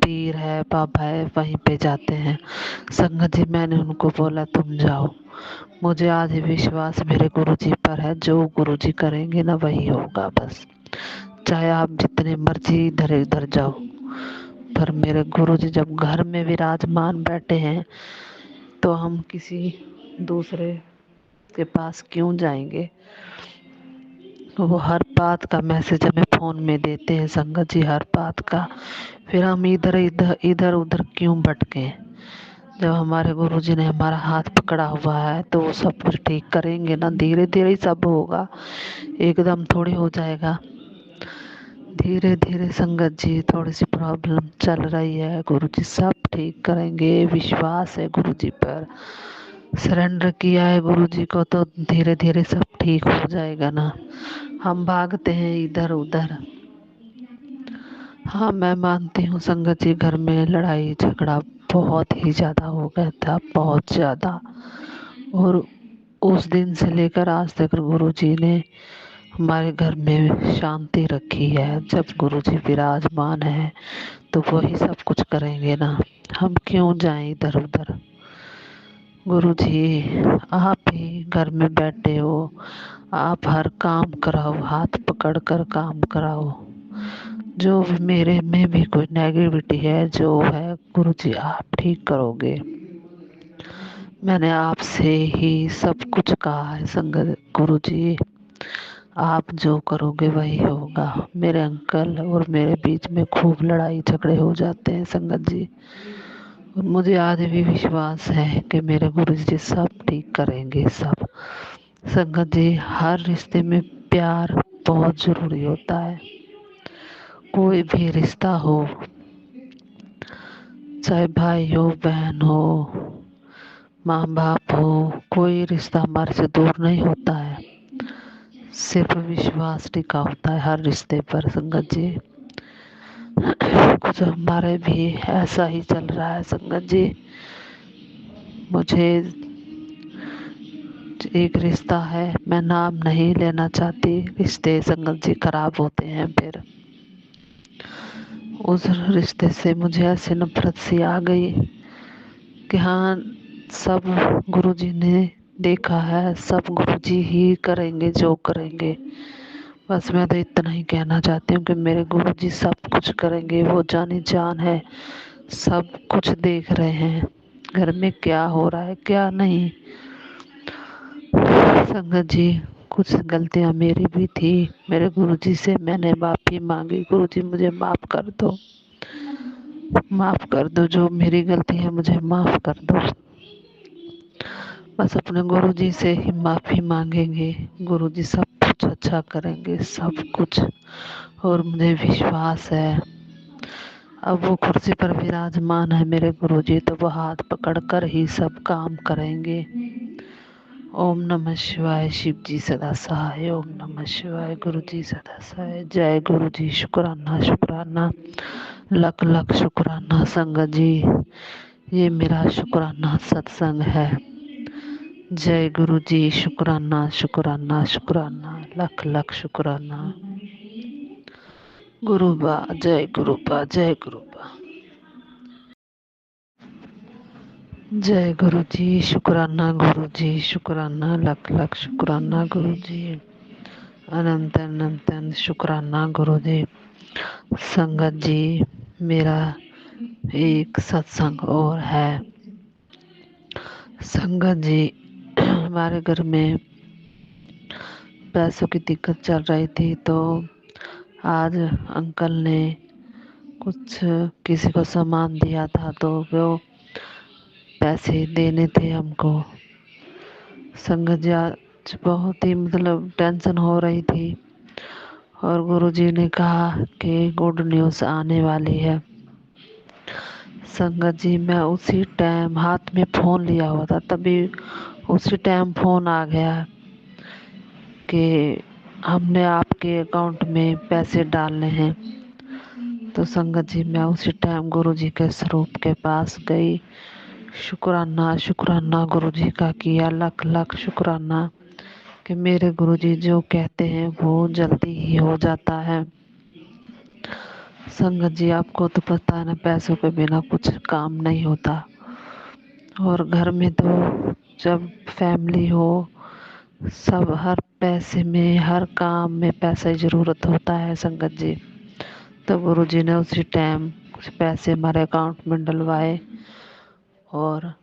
पीर है, बाबा है, वहीं पे जाते हैं। संगत जी, मैंने उनको बोला तुम जाओ, मुझे आज विश्वास मेरे गुरु जी पर है, जो गुरु जी करेंगे ना वही होगा बस, चाहे आप जितने मर्जी इधर उधर जाओ। पर मेरे गुरु जी जब घर में विराजमान बैठे हैं तो हम किसी दूसरे के पास क्यों जाएंगे। वो हर बात का मैसेज हमें फ़ोन में देते हैं संगत जी, हर बात का। फिर हम इधर उधर क्यों भटके। जब हमारे गुरुजी ने हमारा हाथ पकड़ा हुआ है तो वो सब कुछ ठीक करेंगे ना, धीरे धीरे ही सब होगा, एकदम थोड़ी हो जाएगा। धीरे धीरे संगत जी, थोड़ी सी प्रॉब्लम चल रही है, गुरुजी सब ठीक करेंगे, विश्वास है गुरुजी पर। सरेंडर किया है गुरुजी को तो धीरे धीरे सब ठीक हो जाएगा ना। हम भागते हैं इधर उधर। हाँ, मैं मानती हूँ संगत जी, घर में लड़ाई झगड़ा बहुत ही ज़्यादा हो गया था, बहुत ज़्यादा। और उस दिन से लेकर आज तक गुरुजी ने हमारे घर में शांति रखी है। जब गुरुजी विराजमान है तो वही सब कुछ करेंगे ना, हम क्यों जाएं इधर उधर। गुरुजी, आप ही घर में बैठे हो, आप हर काम कराओ, हाथ पकड़ कर काम कराओ। जो भी मेरे में भी कोई नेगेटिविटी है, जो है गुरुजी आप ठीक करोगे। मैंने आपसे ही सब कुछ कहा है संगत गुरुजी, आप जो करोगे वही होगा। मेरे अंकल और मेरे बीच में खूब लड़ाई झगड़े हो जाते हैं संगत जी, और मुझे आज भी विश्वास है कि मेरे गुरुजी सब ठीक करेंगे सब। संगत जी, हर रिश्ते में प्यार बहुत ज़रूरी होता है। कोई भी रिश्ता हो, चाहे भाई हो, बहन हो, माँ बाप हो, कोई रिश्ता हमारे से दूर नहीं होता है। सिर्फ विश्वास टिका होता है हर रिश्ते पर संगत जी। कुछ हमारे भी ऐसा ही चल रहा है संगत जी। मुझे एक रिश्ता है, मैं नाम नहीं लेना चाहती, रिश्ते संगत जी खराब होते हैं। फिर उस रिश्ते से मुझे ऐसे नफरत सी आ गई कि हाँ, सब गुरुजी ने देखा है, सब गुरुजी ही करेंगे जो करेंगे। बस मैं तो इतना ही कहना चाहती हूँ कि मेरे गुरुजी सब कुछ करेंगे, वो जानी जान है, सब कुछ देख रहे हैं घर में क्या हो रहा है क्या नहीं। संगत जी, कुछ गलतियाँ मेरी भी थी, मेरे गुरुजी से मैंने माफ़ी मांगी, गुरुजी मुझे माफ़ कर दो, माफ़ कर दो, जो मेरी गलती है मुझे माफ़ कर दो। बस अपने गुरुजी से ही माफ़ी मांगेंगे, गुरुजी सब कुछ अच्छा करेंगे, सब कुछ। और मुझे विश्वास है, अब वो कुर्सी पर विराजमान है मेरे गुरुजी, तो वो हाथ पकड़कर ही सब काम करेंगे। ओम नमः शिवाय, शिव जी सदा सहाय। ओम नमः शिवाय, गुरु जी सदा सहाय। जय गुरु जी, शुक्राना शुक्राना, लख लख शुक्राना संगत जी, ये मेरा शुक्राना सत्संग है। जय गुरु जी, शुक्राना शुक्राना शुक्राना, लख लख शुक्राना। गुरुबा, जय गुरुबा, जय गुरुबा। जय गुरु जी, शुक्राना गुरु जी, शुक्राना, लख लख शुक्राना गुरु जी, अनंत अनंत अनंत शुक्राना गुरु जी। संगत जी, मेरा एक सत्संग और है। संगत जी, हमारे घर में पैसों की दिक्कत चल रही थी, तो आज अंकल ने कुछ किसी को सामान दिया था, तो वो पैसे देने थे हमको। संगत जी, कुछ बहुत ही मतलब टेंशन हो रही थी और गुरुजी ने कहा कि गुड न्यूज़ आने वाली है। संगत जी, मैं उसी टाइम हाथ में फ़ोन लिया हुआ था, तभी उसी टाइम फ़ोन आ गया कि हमने आपके अकाउंट में पैसे डालने हैं। तो संगत जी, मैं उसी टाइम गुरुजी के स्वरूप के पास गई। शुक्राना शुक्राना गुरुजी का किया, लाख लाख शुक्राना कि मेरे गुरुजी जो कहते हैं वो जल्दी ही हो जाता है। संगत जी, आपको तो पता है ना, पैसों के बिना कुछ काम नहीं होता और घर में तो जब फैमिली हो सब हर पैसे में हर काम में पैसे की ज़रूरत होता है। संगत जी, तो गुरुजी ने उसी टाइम कुछ पैसे हमारे अकाउंट में डलवाए और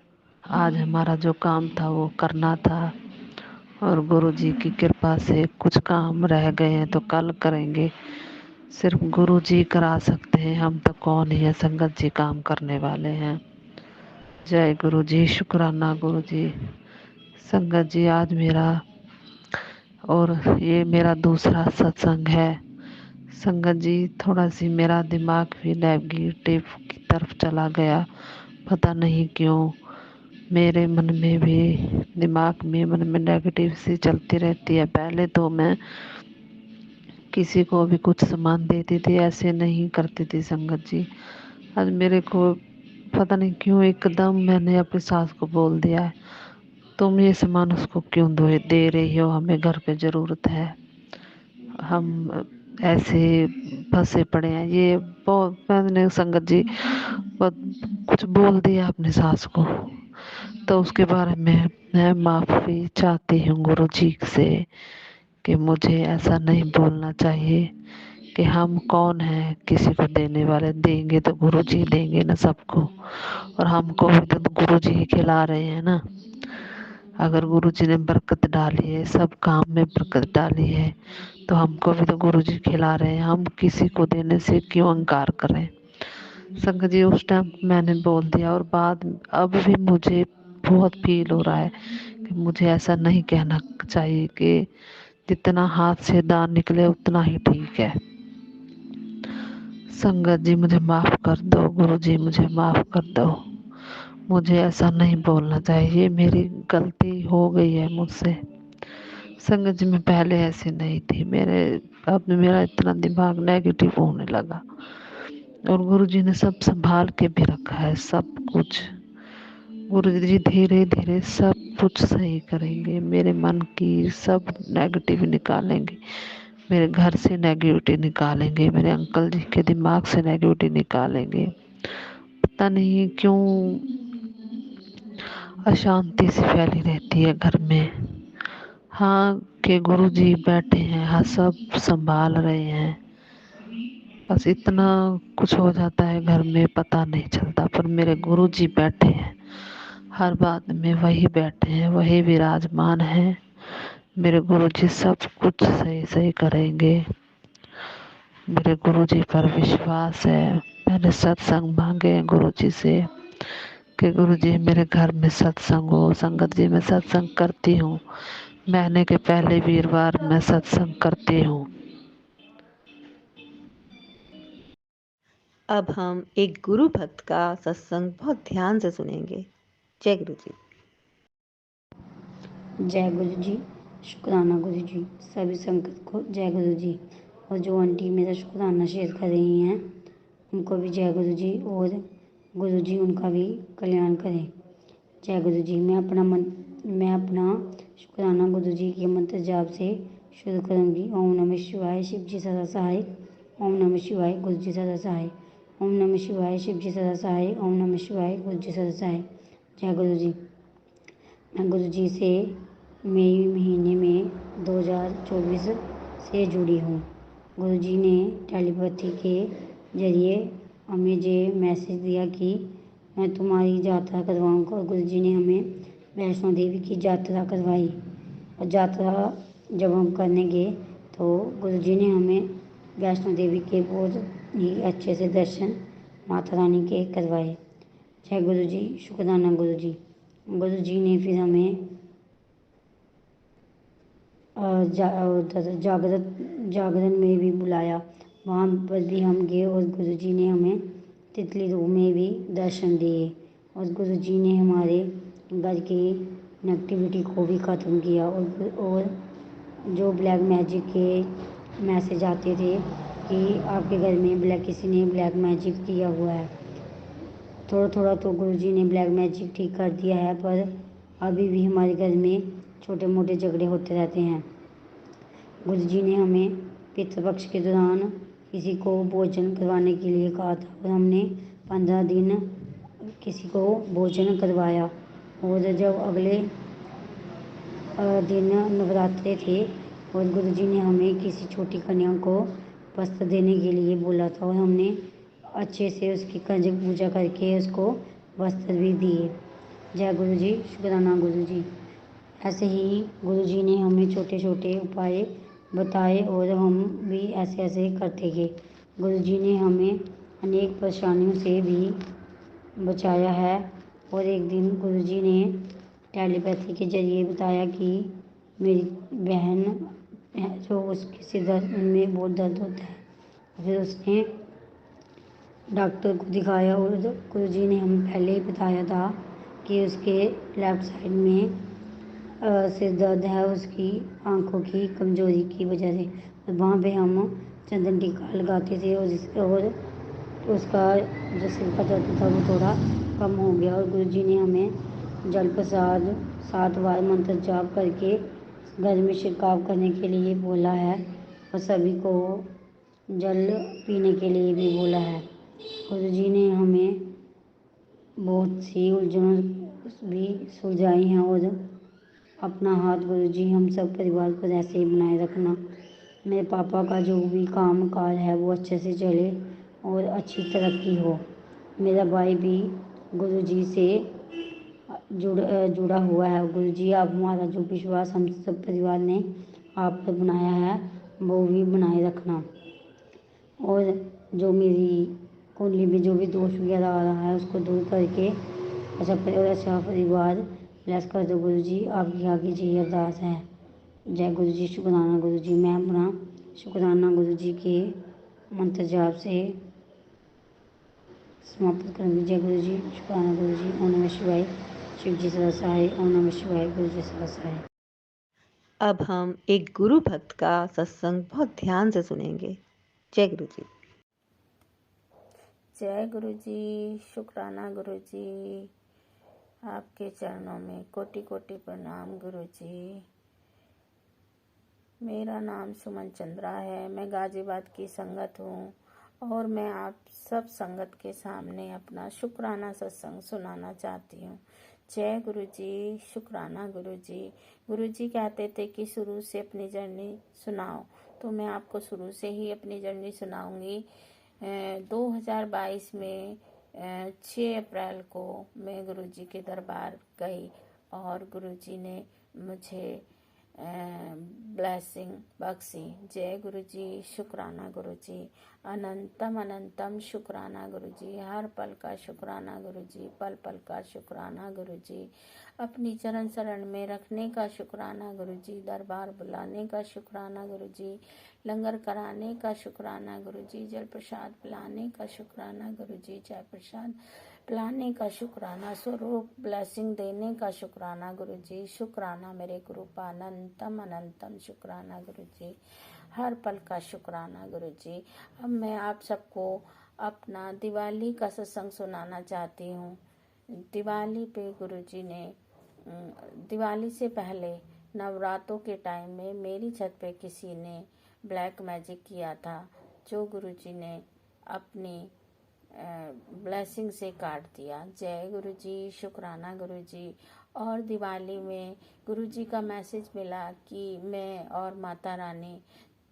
आज हमारा जो काम था वो करना था और गुरुजी की कृपा से कुछ काम रह गए हैं तो कल करेंगे। सिर्फ गुरुजी करा सकते हैं, हम तो कौन ही है संगत जी काम करने वाले हैं। जय गुरुजी, शुक्राना गुरुजी। संगत जी, आज मेरा और ये मेरा दूसरा सत्संग है। संगत जी, थोड़ा सी मेरा दिमाग भी नेगेटिव की तरफ चला गया, पता नहीं क्यों। मेरे मन में भी मन में नेगेटिव सी चलती रहती है। पहले तो मैं किसी को भी कुछ सामान देती थी, ऐसे नहीं करती थी संगत जी। आज मेरे को पता नहीं क्यों एकदम मैंने अपनी सास को बोल दिया है, तुम ये सामान उसको क्यों दे रही हो, हमें घर पे ज़रूरत है, हम ऐसे फंसे पड़े हैं। ये बहुत मैंने संगत जी बहुत कुछ बोल दिया अपनी सास को, तो उसके बारे में मैं माफ़ी चाहती हूँ गुरु जी से कि मुझे ऐसा नहीं बोलना चाहिए कि हम कौन हैं किसी को देने वाले। देंगे तो गुरु जी देंगे ना सबको, और हमको भी तो गुरु जी ही खिला रहे हैं ना। अगर गुरु जी ने बरकत डाली है, सब काम में बरकत डाली है, तो हमको भी तो गुरु जी खिला रहे हैं, हम किसी को देने से क्यों इनकार करें। संगत जी, उस टाइम मैंने बोल दिया और अब भी मुझे बहुत फील हो रहा है कि मुझे ऐसा नहीं कहना चाहिए कि जितना हाथ से दान निकले उतना ही ठीक है। संगत जी, मुझे माफ़ कर दो, गुरु जी मुझे माफ़ कर दो, मुझे ऐसा नहीं बोलना चाहिए, मेरी गलती हो गई है मुझसे। संगत जी, मैं पहले ऐसी नहीं थी, अब मेरा इतना दिमाग नेगेटिव होने लगा और गुरुजी ने सब संभाल के भी रखा है सब कुछ। गुरुजी धीरे धीरे सब कुछ सही करेंगे, मेरे मन की सब नेगेटिव निकालेंगे, मेरे घर से नेगेटिविटी निकालेंगे, मेरे अंकल जी के दिमाग से नेगेटिविटी निकालेंगे। पता नहीं क्यों अशांति सी फैली रहती है घर में। हाँ कि गुरुजी बैठे हैं, हाँ सब संभाल रहे हैं, बस इतना कुछ हो जाता है घर में पता नहीं चलता, पर मेरे गुरुजी बैठे हैं, हर बात में वही बैठे हैं, वही विराजमान हैं। मेरे गुरुजी सब कुछ सही सही करेंगे, मेरे गुरुजी पर विश्वास है। मैंने सत्संग मांगे हैं गुरुजी से कि गुरुजी मेरे घर में सत्संग हो। संगत जी, मैं सत्संग करती हूँ, महीने के पहले वीरवार मैं सत्संग करती हूँ। अब हम एक गुरु भक्त का सत्संग बहुत ध्यान से सुनेंगे। जय गुरु जी। जय गुरु जी, शुक्राना गुरु जी, सभी संगत को जय गुरु जी। और जो आंटी मेरा शुक्राना शेयर कर रही हैं उनको भी जय गुरु जी, और गुरु जी उनका भी कल्याण करें। जय गुरु जी। मैं अपना शुक्राना गुरु जी के मंत्र जाप से शुरू करूँगी। ओम नमः शिवाय, शिव जी सदा सहाय। ओम नमः शिवाय, गुरु जी सदा सहाय। ओम नमः शिवाय, शिव जी सदा सहाय। ओम नमः शिवाय, गुरु जी सदा सहाय। जय गुरु जी। मैं गुरु जी से मई महीने में 2024 से जुड़ी हूँ। गुरु जी ने टेलीपैथी के जरिए हमें ये मैसेज दिया कि मैं तुम्हारी यात्रा करवाऊँगा, और गुरु जी ने हमें वैष्णो देवी की यात्रा करवाई। और यात्रा जब हम करने गए तो गुरु जी ने हमें वैष्णो देवी के बहुत ही अच्छे से दर्शन माता रानी के करवाए। जय गुरु जी, शुक्राना गुरु जी। गुरु जी ने फिर हमें जागरण में भी बुलाया। वहाँ पर भी हम गए और गुरुजी ने हमें तितली रूम में भी दर्शन दिए और गुरुजी ने हमारे घर की नेगेटिविटी को भी ख़त्म किया। और जो ब्लैक मैजिक के मैसेज आते थे कि आपके घर में किसी ने ब्लैक मैजिक किया हुआ है, थोड़ा थोड़ा तो गुरुजी ने ब्लैक मैजिक ठीक कर दिया है, पर अभी भी हमारे घर में छोटे मोटे झगड़े होते रहते हैं। गुरुजी ने हमें पितृपक्ष के दौरान किसी को भोजन करवाने के लिए कहा था और हमने 15 दिन किसी को भोजन करवाया। और जब अगले दिन नवरात्रे थे और गुरुजी ने हमें किसी छोटी कन्या को वस्त्र देने के लिए बोला था और हमने अच्छे से उसकी कंजक पूजा करके उसको वस्त्र भी दिए। जय गुरुजी, शुक्राना गुरुजी। ऐसे ही गुरुजी ने हमें छोटे छोटे उपाय बताए और हम भी ऐसे ऐसे करते गए। गुरुजी ने हमें अनेक परेशानियों से भी बचाया है। और एक दिन गुरुजी ने टेलीपैथी के जरिए बताया कि मेरी बहन है जो उसके सिर दर्द में बहुत दर्द होता है। फिर उसने डॉक्टर को दिखाया और गुरुजी ने हमें पहले ही बताया था कि उसके लेफ़्ट साइड में सिर दर्द है उसकी आँखों की कमज़ोरी की वजह से। और वहाँ पे हम चंदन टीका लगाते थे और उसका जो सिर का दर्द था वो थोड़ा कम हो गया। और गुरुजी ने हमें जल प्रसाद 7 बार मंत्र जाप करके घर में छिड़काव करने के लिए बोला है और सभी को जल पीने के लिए भी बोला है। गुरुजी ने हमें बहुत सी उलझनों भी सुलझाई हैं। और अपना हाथ गुरुजी हम सब परिवार को ऐसे ही बनाए रखना। मेरे पापा का जो भी काम काज है वो अच्छे से चले और अच्छी तरक्की हो। मेरा भाई भी गुरुजी से जुड़ा हुआ है। गुरुजी, आप हमारा जो विश्वास हम सब परिवार ने आप पर बनाया है वो भी बनाए रखना। और जो मेरी कुंडली में जो भी दोष वगैरह आ रहा है उसको दूर करके अच्छा परिवार ब्लेस कर दो गुरुजी, आपकी आगे यही अरदास है। जय गुरुजी, शुक्राना गुरुजी। मैं अपना शुक्राना गुरुजी के मंत्र जाप से समाप्त करूँगी। जय गुरुजी, शुक्राना गुरुजी। ओम नमः शिवाय, शिव जी सदा सहाय। ओम नमः शिवाय, गुरु जी सदा सहाय। अब हम एक गुरु भक्त का सत्संग बहुत ध्यान से सुनेंगे। जय गुरु जी। जय गुरु जी, शुक्राना गुरु जी। आपके चरणों में कोटि कोटि प्रणाम गुरु जी। मेरा नाम सुमन चंद्रा है। मैं गाजियाबाद की संगत हूँ और मैं आप सब संगत के सामने अपना शुक्राना सत्संग सुनाना चाहती हूँ। जय गुरु जी, शुक्राना गुरु जी। गुरु जी कहते थे कि शुरू से अपनी जर्नी सुनाओ, तो मैं आपको शुरू से ही अपनी जर्नी सुनाऊंगी। 2022 में 6 अप्रैल को मैं गुरु जी के दरबार गई और गुरु जी ने मुझे ब्लेसिंग बख्शी। जय गुरु जी, शुक्राना गुरु जी। अनंतम अनंतम शुक्राना गुरु जी। हर पल का शुक्राना गुरु जी, पल पल का शुक्राना गुरु जी। अपनी चरण शरण में रखने का शुक्राना गुरु जी, दरबार बुलाने का शुक्राना गुरु जी, लंगर कराने का शुक्राना गुरु जी, जल प्रसाद पिलाने का शुक्राना गुरु जी, चाय प्रसाद पिलाने का शुक्राना, स्वरूप ब्लेसिंग देने का शुक्राना गुरु जी। शुक्राना मेरे गुरु का अनंतम अनंतम शुक्राना गुरु जी। हर पल का शुक्राना गुरु जी। अब मैं आप सबको अपना दिवाली का सत्संग सुनाना चाहती हूँ। दिवाली पे गुरु जी ने दिवाली से पहले नवरात्रों के टाइम में मेरी छत पे किसी ने ब्लैक मैजिक किया था, जो गुरु जी ने अपनी ब्लेसिंग से काट दिया। जय गुरु जी, शुक्राना गुरु जी। और दिवाली में गुरु जी का मैसेज मिला कि मैं और माता रानी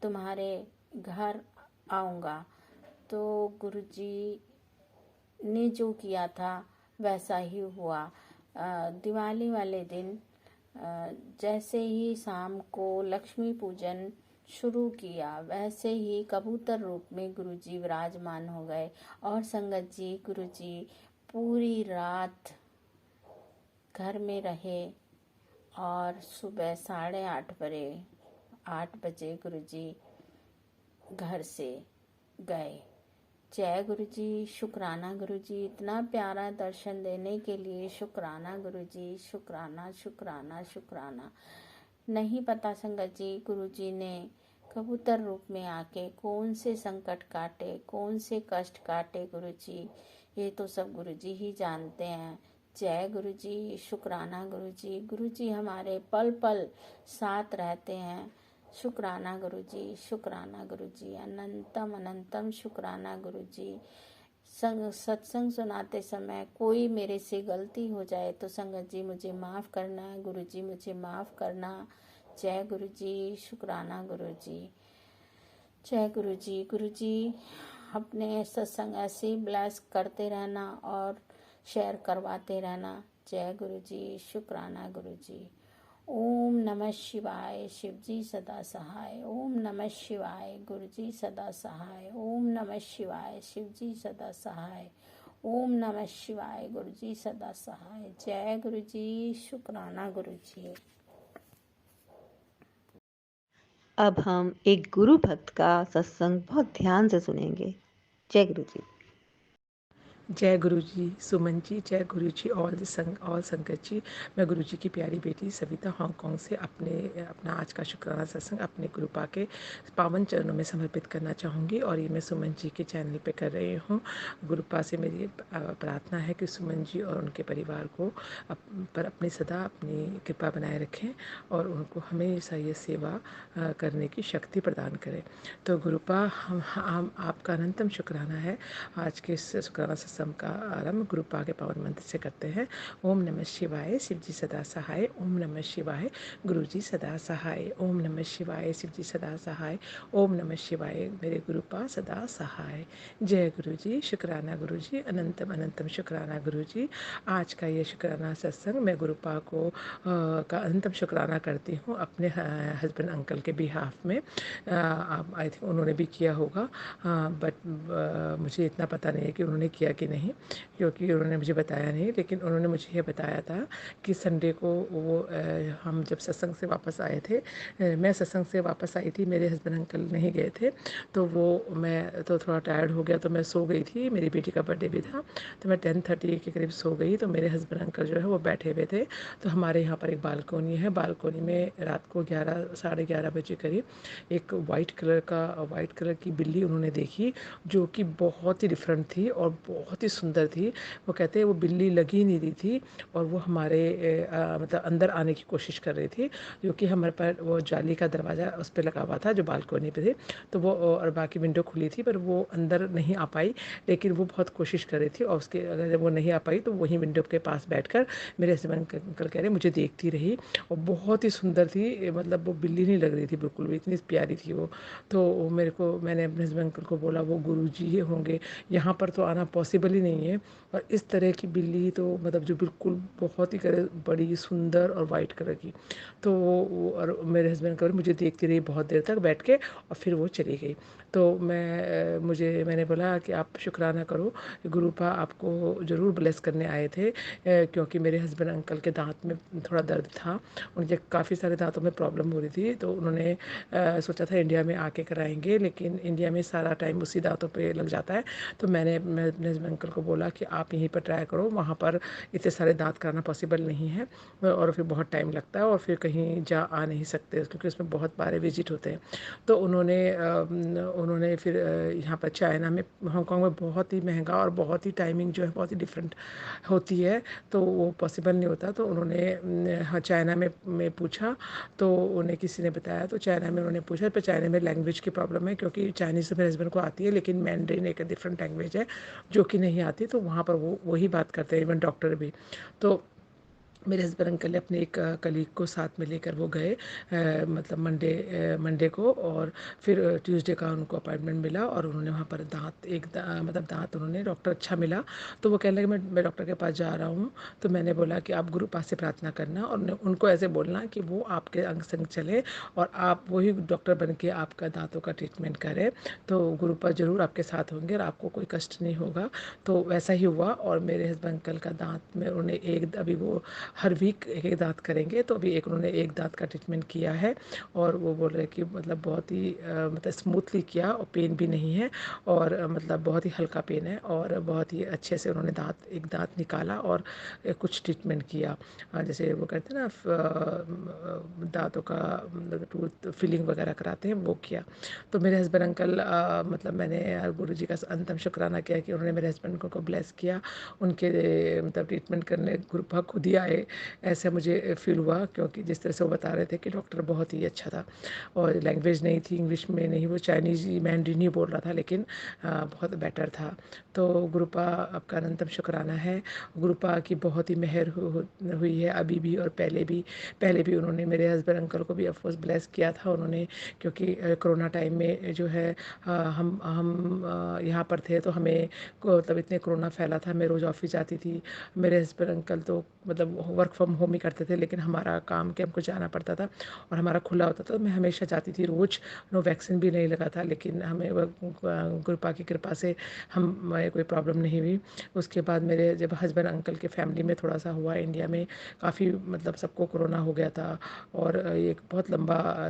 तुम्हारे घर आऊँगा। तो गुरु जी ने जो किया था वैसा ही हुआ। दिवाली वाले दिन जैसे ही शाम को लक्ष्मी पूजन शुरू किया, वैसे ही कबूतर रूप में गुरुजी विराजमान हो गए। और संगत जी, गुरुजी पूरी रात घर में रहे और सुबह 8:30 बजे 8 बजे गुरुजी घर से गए। जय गुरुजी, शुक्राना गुरुजी, इतना प्यारा दर्शन देने के लिए शुक्राना गुरुजी, शुक्राना शुक्राना शुक्राना। नहीं पता संगत जी, गुरुजी ने कबूतर रूप में आके कौन से संकट काटे, कौन से कष्ट काटे गुरुजी, ये तो सब गुरुजी ही जानते हैं। जय गुरुजी, शुक्राना गुरुजी, गुरुजी हमारे पल पल साथ रहते हैं। शुक्राना गुरुजी, शुक्राना गुरुजी, अनंतम अनंतम शुक्राना गुरुजी। सत्संग सुनाते समय कोई मेरे से गलती हो जाए तो संगत जी मुझे माफ़ करना, गुरुजी मुझे माफ़ करना। जय गुरुजी, शुक्राना गुरुजी। जय गुरुजी। गुरुजी अपने सत्संग ऐसे ही ब्लेस करते रहना और शेयर करवाते रहना। जय गुरुजी, शुक्राना गुरुजी। ओम नमः शिवाय, शिवजी सदा सहाय। ओम नमः शिवाय, गुरुजी सदा सहाय। ओम नमः शिवाय, शिवजी सदा सहाय। ओम नमः शिवाय, गुरुजी सदा सहाय। जय गुरुजी, शुक्राना गुरुजी। अब हम एक गुरु भक्त का सत्संग बहुत ध्यान से सुनेंगे। जय गुरु जी। जय गुरु जी, सुमन जी, जय गुरु जी, ऑल संगत जी। मैं गुरु जी की प्यारी बेटी सविता हांगकांग से अपना आज का शुक्राना सत्संग अपने गुरुपा के पावन चरणों में समर्पित करना चाहूँगी और ये मैं सुमन जी के चैनल पे कर रही हूँ। गुरुपा से मेरी प्रार्थना है कि सुमन जी और उनके परिवार को पर अपनी सदा अपनी कृपा बनाए रखें और उनको हमेशा ये सेवा करने की शक्ति प्रदान करें। तो गुरुपा हम आपका अनंतम शुक्राना है। आज के इस शुक्राना सत्संग का आरंभ गुरुपा के पावन मंत्र से करते हैं। ओम नमः शिवाय, शिवजी सदा सहाय। ओम नमः शिवाय, गुरुजी सदा सहाय। ओम नमः शिवाय, शिवजी सदा सहाय। ओम नमः शिवाय, मेरे गुरुपा सदा सहाय। जय गुरुजी, शुक्राना गुरुजी, अनंतम अनंतम शुक्राना गुरुजी। आज का ये शुक्राना सत्संग मैं गुरुपा को का अनंतम शुक्राना करती हूँ अपने हस्बैंड अंकल के बिहाफ में। आई थिंक उन्होंने भी किया होगा, बट मुझे इतना पता नहीं है कि उन्होंने किया कि नहीं, क्योंकि उन्होंने मुझे बताया नहीं। लेकिन उन्होंने मुझे ये बताया था कि संडे को वो हम जब सत्संग से वापस आए थे, मैं सत्संग से वापस आई थी, मेरे हस्बैंड अंकल नहीं गए थे, तो मैं तो थोड़ा टायर्ड हो गया तो मैं सो गई थी। मेरी बेटी का बर्थडे भी था तो मैं 10:30 के करीब सो गई। तो मेरे हस्बैंड अंकल जो है वो बैठे हुए थे। तो हमारे यहाँ पर एक बालकोनी है, बालकोनी में रात को 11 साढ़े 11 बजे करीब एक वाइट कलर की बिल्ली उन्होंने देखी, जो कि बहुत ही डिफरेंट थी और बहुत ही सुंदर थी। वो कहते हैं वो बिल्ली लगी नहीं रही थी और वो हमारे मतलब अंदर आने की कोशिश कर रही थी, जो कि हमारे पर वो जाली का दरवाज़ा उस पर लगा हुआ था जो बालकोनी पे थे। तो वो और बाकी विंडो खुली थी, पर वो अंदर नहीं आ पाई, लेकिन वो बहुत कोशिश कर रही थी। और उसके अगर जब वो नहीं आ पाई तो वहीं विंडो के पास बैठकर मेरे हस्बैंड अंकल कह रहे मुझे देखती रही और बहुत ही सुंदर थी। मतलब वो बिल्ली नहीं लग रही थी बिल्कुल भी, इतनी प्यारी थी वो। तो मैंने अपने हस्बैंड अंकल को बोला वो गुरुजी ही होंगे, यहाँ पर तो आना पॉसिबल ही नहीं है। और इस तरह की बिल्ली तो मतलब जो बिल्कुल बहुत ही बड़ी सुंदर और वाइट कलर की, तो और मेरे हस्बैंड अंकल मुझे देखती रही बहुत देर तक बैठ के और फिर वो चली गई। तो मैंने बोला कि आप शुक्राना करो, गुरुपा आपको ज़रूर ब्लेस करने आए थे, क्योंकि मेरे हस्बैंड अंकल के दांत में थोड़ा दर्द था, उनके काफ़ी सारे दांतों में प्रॉब्लम हो रही थी। तो उन्होंने सोचा था इंडिया में आके कराएंगे, लेकिन इंडिया में सारा टाइम उसी दांतों पे लग जाता है। तो मैं अपने हस्बैंड अंकल को बोला कि आप यहीं पर ट्राई करो, वहाँ पर इतने सारे दांत कराना पॉसिबल नहीं है और फिर बहुत टाइम लगता है और फिर कहीं आ नहीं सकते, क्योंकि उसमें बहुत बारे विजिट होते हैं। तो उन्होंने फिर यहाँ पर चाइना में, हांगकांग में बहुत ही महंगा और बहुत ही टाइमिंग जो है बहुत ही डिफरेंट होती है, तो वो पॉसिबल नहीं होता। तो उन्होंने हाँ चाइना में पूछा, तो उन्हें किसी ने बताया, तो चाइना में उन्होंने पूछा। पर चाइना में लैंग्वेज की प्रॉब्लम है, क्योंकि चाइनीज़ तो मेरे हस्बैंड को आती है, लेकिन मैंड्रिन एक डिफरेंट लैंग्वेज है जो कि नहीं आती, तो वहाँ पर वो वही बात करते हैं, इवन डॉक्टर भी। तो मेरे हस्बैंड अंकल ने अपने एक कलीग को साथ में लेकर वो गए, मतलब मंडे को, और फिर ट्यूसडे का उनको अपॉइंटमेंट मिला और उन्होंने वहाँ पर मतलब दांत उन्होंने डॉक्टर अच्छा मिला। तो वो कहने लगे मैं डॉक्टर के पास जा रहा हूँ। तो मैंने बोला कि आप गुरु पास से प्रार्थना करना और उनको ऐसे बोलना कि वो आपके अंग संग चले और आप वही डॉक्टर बन के आपका दांतों का ट्रीटमेंट करें, तो गुरु पास ज़रूर आपके साथ होंगे और आपको कोई कष्ट नहीं होगा। तो वैसा ही हुआ और मेरे हस्बैंड अंकल का दांत में उन्होंने अभी वो हर वीक एक एक दांत करेंगे। तो अभी एक उन्होंने एक दांत का ट्रीटमेंट किया है और वो बोल रहे हैं कि मतलब बहुत ही मतलब स्मूथली किया और पेन भी नहीं है और मतलब बहुत ही हल्का पेन है और बहुत ही अच्छे से उन्होंने एक दांत निकाला और कुछ ट्रीटमेंट किया। जैसे वो कहते हैं ना दांतों का मतलब टूथ फिलिंग वगैरह कराते हैं, वो किया। तो मेरे हस्बैंड अंकल मतलब मैंने गुरु जी का अंतिम शुक्राना किया कि उन्होंने मेरे हस्बैंड को ब्लेस किया। उनके मतलब ट्रीटमेंट करने गुरुपा खुद ही आए, ऐसा मुझे फील हुआ, क्योंकि जिस तरह से वो बता रहे थे कि डॉक्टर बहुत ही अच्छा था और लैंग्वेज नहीं थी, इंग्लिश में नहीं, वो चाइनीज़ मैंड्रीन ही बोल रहा था, लेकिन बहुत बेटर था। तो गुरुपा आपका अनंतम शुक्राना है। गुरुपा की बहुत ही मेहर हुई है अभी भी और पहले भी उन्होंने मेरे हस्बैंड अंकल को भी ऑफकोर्स ब्लेस किया था उन्होंने, क्योंकि कोरोना टाइम में जो है हम यहाँ पर थे तो हमें तब इतने कोरोना फैला था, मैं रोज़ ऑफिस जाती थी। मेरे हस्बैंड अंकल तो मतलब वर्क फ्रॉम होम ही करते थे, लेकिन हमारा काम के हमको जाना पड़ता था और हमारा खुला होता था, तो मैं हमेशा जाती थी रोज़। नो वैक्सीन भी नहीं लगा था, लेकिन हमें गुरुपा की कृपा से हमें कोई प्रॉब्लम नहीं हुई। उसके बाद मेरे जब हस्बैंड अंकल के फैमिली में थोड़ा सा हुआ, इंडिया में काफ़ी मतलब सबको कोरोना हो गया था और एक बहुत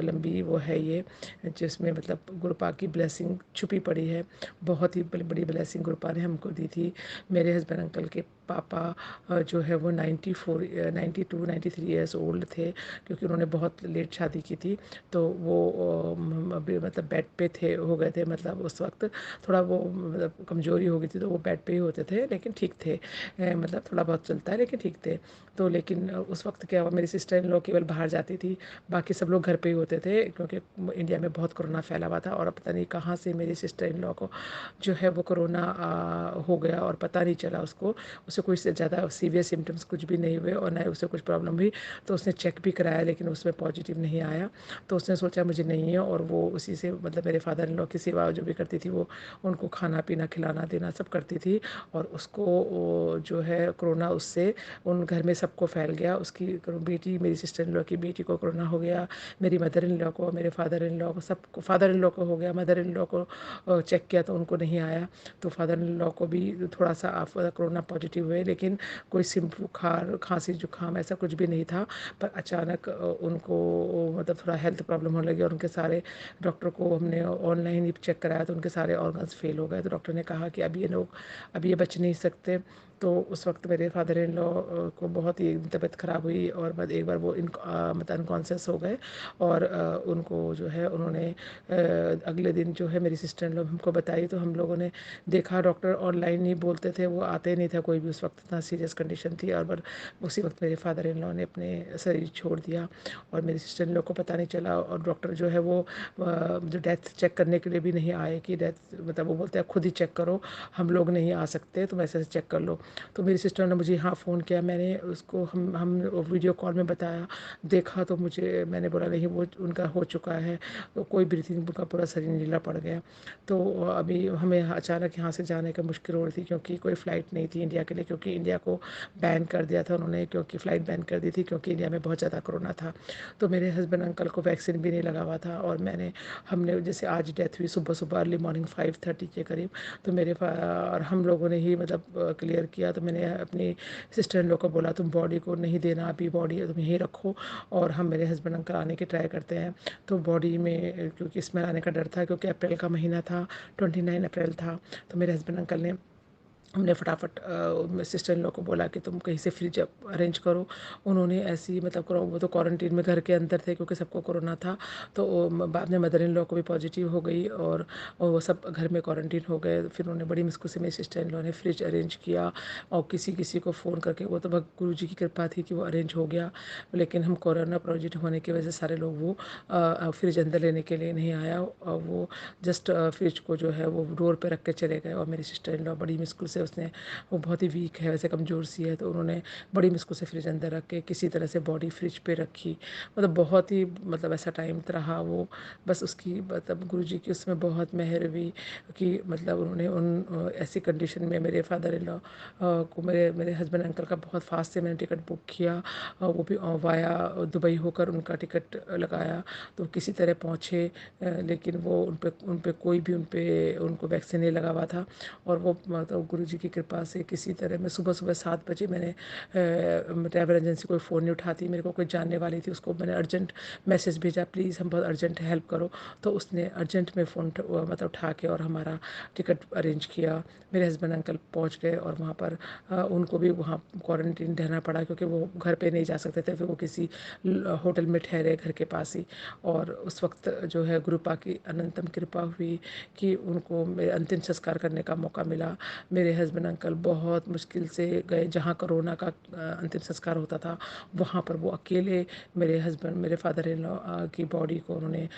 लंबी वो है ये, जिसमें मतलब गुरुपा की ब्लेसिंग छुपी पड़ी है। बहुत ही बड़ी ब्लेसिंग गुरुपा ने हमको दी थी। मेरे हस्बैंड अंकल के पापा जो है वो 92-93 ईयर्स ओल्ड थे, क्योंकि उन्होंने बहुत लेट शादी की थी। तो वो अभी मतलब बेड पे हो गए थे, मतलब उस वक्त थोड़ा वो मतलब कमज़ोरी हो गई थी, तो वो बेड पे ही होते थे, लेकिन ठीक थे। मतलब थोड़ा बहुत चलता है, लेकिन ठीक थे। तो लेकिन उस वक्त क्या हुआ, मेरी सिस्टर इन लॉ केवल बाहर जाती थी, बाकी सब लोग घर पे ही होते थे, क्योंकि इंडिया में बहुत कोरोना फैला हुआ था। और पता नहीं कहाँ से मेरी सिस्टर इन लॉ को जो है वो कोरोना हो गया और पता नहीं चला उसको। उसे कोई ज़्यादा सीवियर सिम्टम्स कुछ भी नहीं हुए और ना ही उसे कुछ प्रॉब्लम हुई। तो उसने चेक भी कराया, लेकिन उसमें पॉजिटिव नहीं आया। तो उसने सोचा मुझे नहीं है, और वो उसी से मतलब मेरे फादर इन लॉ की सेवा जो भी करती थी, वो उनको खाना पीना खिलाना देना सब करती थी। और उसको जो है कोरोना उससे उन घर में सबको फैल गया। उसकी बेटी, मेरी सिस्टर इन लॉ की बेटी को कोरोना हो गया, मेरी मदर इन लॉ को, मेरे फादर इन लॉ को, सबको, फादर इन लॉ को हो गया, मदर इन लॉ को चेक किया तो उनको नहीं आया। तो फादर इन लॉ को भी थोड़ा सा कोरोना पॉजिटिव हुए, लेकिन कोई बुखार, खांसी, जुकाम ऐसा कुछ भी नहीं था। पर अचानक उनको मतलब थोड़ा हेल्थ प्रॉब्लम होने लगी और उनके सारे, डॉक्टर को हमने ऑनलाइन ही चेक कराया तो उनके सारे ऑर्गन्स फेल हो गए। तो डॉक्टर ने कहा कि अब ये बच नहीं सकते। तो उस वक्त मेरे फादर इन लॉ को बहुत ही तबीयत ख़राब हुई और बाद एक बार वो मतलब अनकॉन्शियस हो गए। और उनको जो है उन्होंने अगले दिन जो है मेरी सिस्टर इन लॉ हमको बताई, तो हम लोगों ने देखा, डॉक्टर ऑनलाइन ही बोलते थे, वो आते नहीं था कोई भी, उस वक्त इतना सीरियस कंडीशन थी। और उसी वक्त मेरे फादर इन लॉ ने अपने शरीर छोड़ दिया और मेरी सिस्टर इन लॉ को पता नहीं चला। और डॉक्टर जो है वो जो डेथ चेक करने के लिए भी नहीं आए कि डेथ मतलब, वो बोलते हैं खुद ही चेक करो, हम लोग नहीं आ सकते, तुम ऐसे चेक कर लो। तो मेरी सिस्टर ने मुझे यहाँ फ़ोन किया, मैंने उसको हम वीडियो कॉल में बताया, देखा तो मैंने बोला नहीं, वो उनका हो चुका है। तो कोई ब्रीथिंग, उनका पूरा शरीर नीला पड़ गया। तो अभी हमें अचानक यहाँ से जाने का मुश्किल हो रही थी, क्योंकि कोई फ़्लाइट नहीं थी इंडिया के लिए, क्योंकि इंडिया को बैन कर दिया था उन्होंने, क्योंकि फ़्लाइट बैन कर दी थी, क्योंकि इंडिया में बहुत ज़्यादा कोरोना था। तो मेरे हस्बैंड अंकल को वैक्सीन भी नहीं लगा हुआ था। और हमने जैसे आज डेथ हुई सुबह सुबह अर्ली मॉर्निंग 5:30 के करीब, तो और हम लोगों ने ही मतलब क्लियर किया। तो मैंने अपनी सिस्टर इन लॉ को बोला, तुम बॉडी को नहीं देना, अभी बॉडी तुम यहीं रखो और हम मेरे हस्बैंड अंकल आने की ट्राई करते हैं। तो बॉडी में क्योंकि स्मेल आने का डर था, क्योंकि अप्रैल का महीना था, 29 अप्रैल था। तो मेरे हस्बैंड अंकल ने, हमने फटाफट सिस्टर इन लॉ को बोला कि तुम कहीं से फ्रिज अरेंज करो। उन्होंने ऐसी मतलब वो तो क्वारंटीन में घर के अंदर थे, क्योंकि सबको कोरोना था। तो बाद में मदर इन लॉ को भी पॉजिटिव हो गई और वो सब घर में क्वारंटीन हो गए। फिर उन्होंने बड़ी मुश्किल से मेरी सिस्टर इन लॉ ने फ्रिज अरेंज किया और किसी किसी को फ़ोन करके, वो तो गुरु जी की कृपा थी कि वो अरेंज हो गया। लेकिन हम कोरोना पॉजिटिव होने की वजह से सारे लोग वो फ्रिज अंदर लेने के लिए नहीं आया, और वो जस्ट फ्रिज को जो है वो डोर पे रख के चले गए। और मेरी सिस्टर इन लॉ बड़ी मुश्किल से, उसने, वो बहुत ही वीक है, वैसे कमज़ोर सी है, तो उन्होंने बड़ी मुश्किल से फ्रिज अंदर रख के किसी तरह से बॉडी फ्रिज पे रखी। मतलब बहुत ही मतलब ऐसा टाइम रहा वो, बस उसकी मतलब गुरु जी की उसमें बहुत मेहर हुई कि मतलब उन्होंने उन ऐसी कंडीशन में मेरे फादर इन लॉ को, मेरे हस्बैंड अंकल का बहुत फास्ट से मैंने टिकट बुक किया, वो भी वाया दुबई होकर उनका टिकट लगाया। तो किसी तरह पहुँचे, लेकिन वो उन पे कोई भी उनको वैक्सीन नहीं लगा हुआ था। और वो मतलब गुरु जी जी की कृपा से किसी तरह मैं सुबह सुबह 7 बजे मैंने ट्रैवल एजेंसी कोई फ़ोन नहीं उठाती, मेरे को कोई जानने वाली थी, उसको मैंने अर्जेंट मैसेज भेजा, प्लीज़ हम बहुत अर्जेंट हेल्प करो। तो उसने अर्जेंट में फ़ोन मतलब उठा के और हमारा टिकट अरेंज किया। मेरे हस्बैंड अंकल पहुंच गए और वहाँ पर उनको भी वहाँ क्वारंटीन रहना पड़ा, क्योंकि वो घर पे नहीं जा सकते थे, फिर वो किसी होटल में ठहरे घर के पास ही। और उस वक्त जो है गुरुपा की अनंतम कृपा हुई कि उनको मेरे अंतिम संस्कार करने का मौका मिला। मेरे हस्बैंड अंकल बहुत मुश्किल से गए, जहाँ कोरोना का अंतिम संस्कार होता था वहाँ पर वो अकेले मेरे फादर इन लॉ की बॉडी को उन्होंने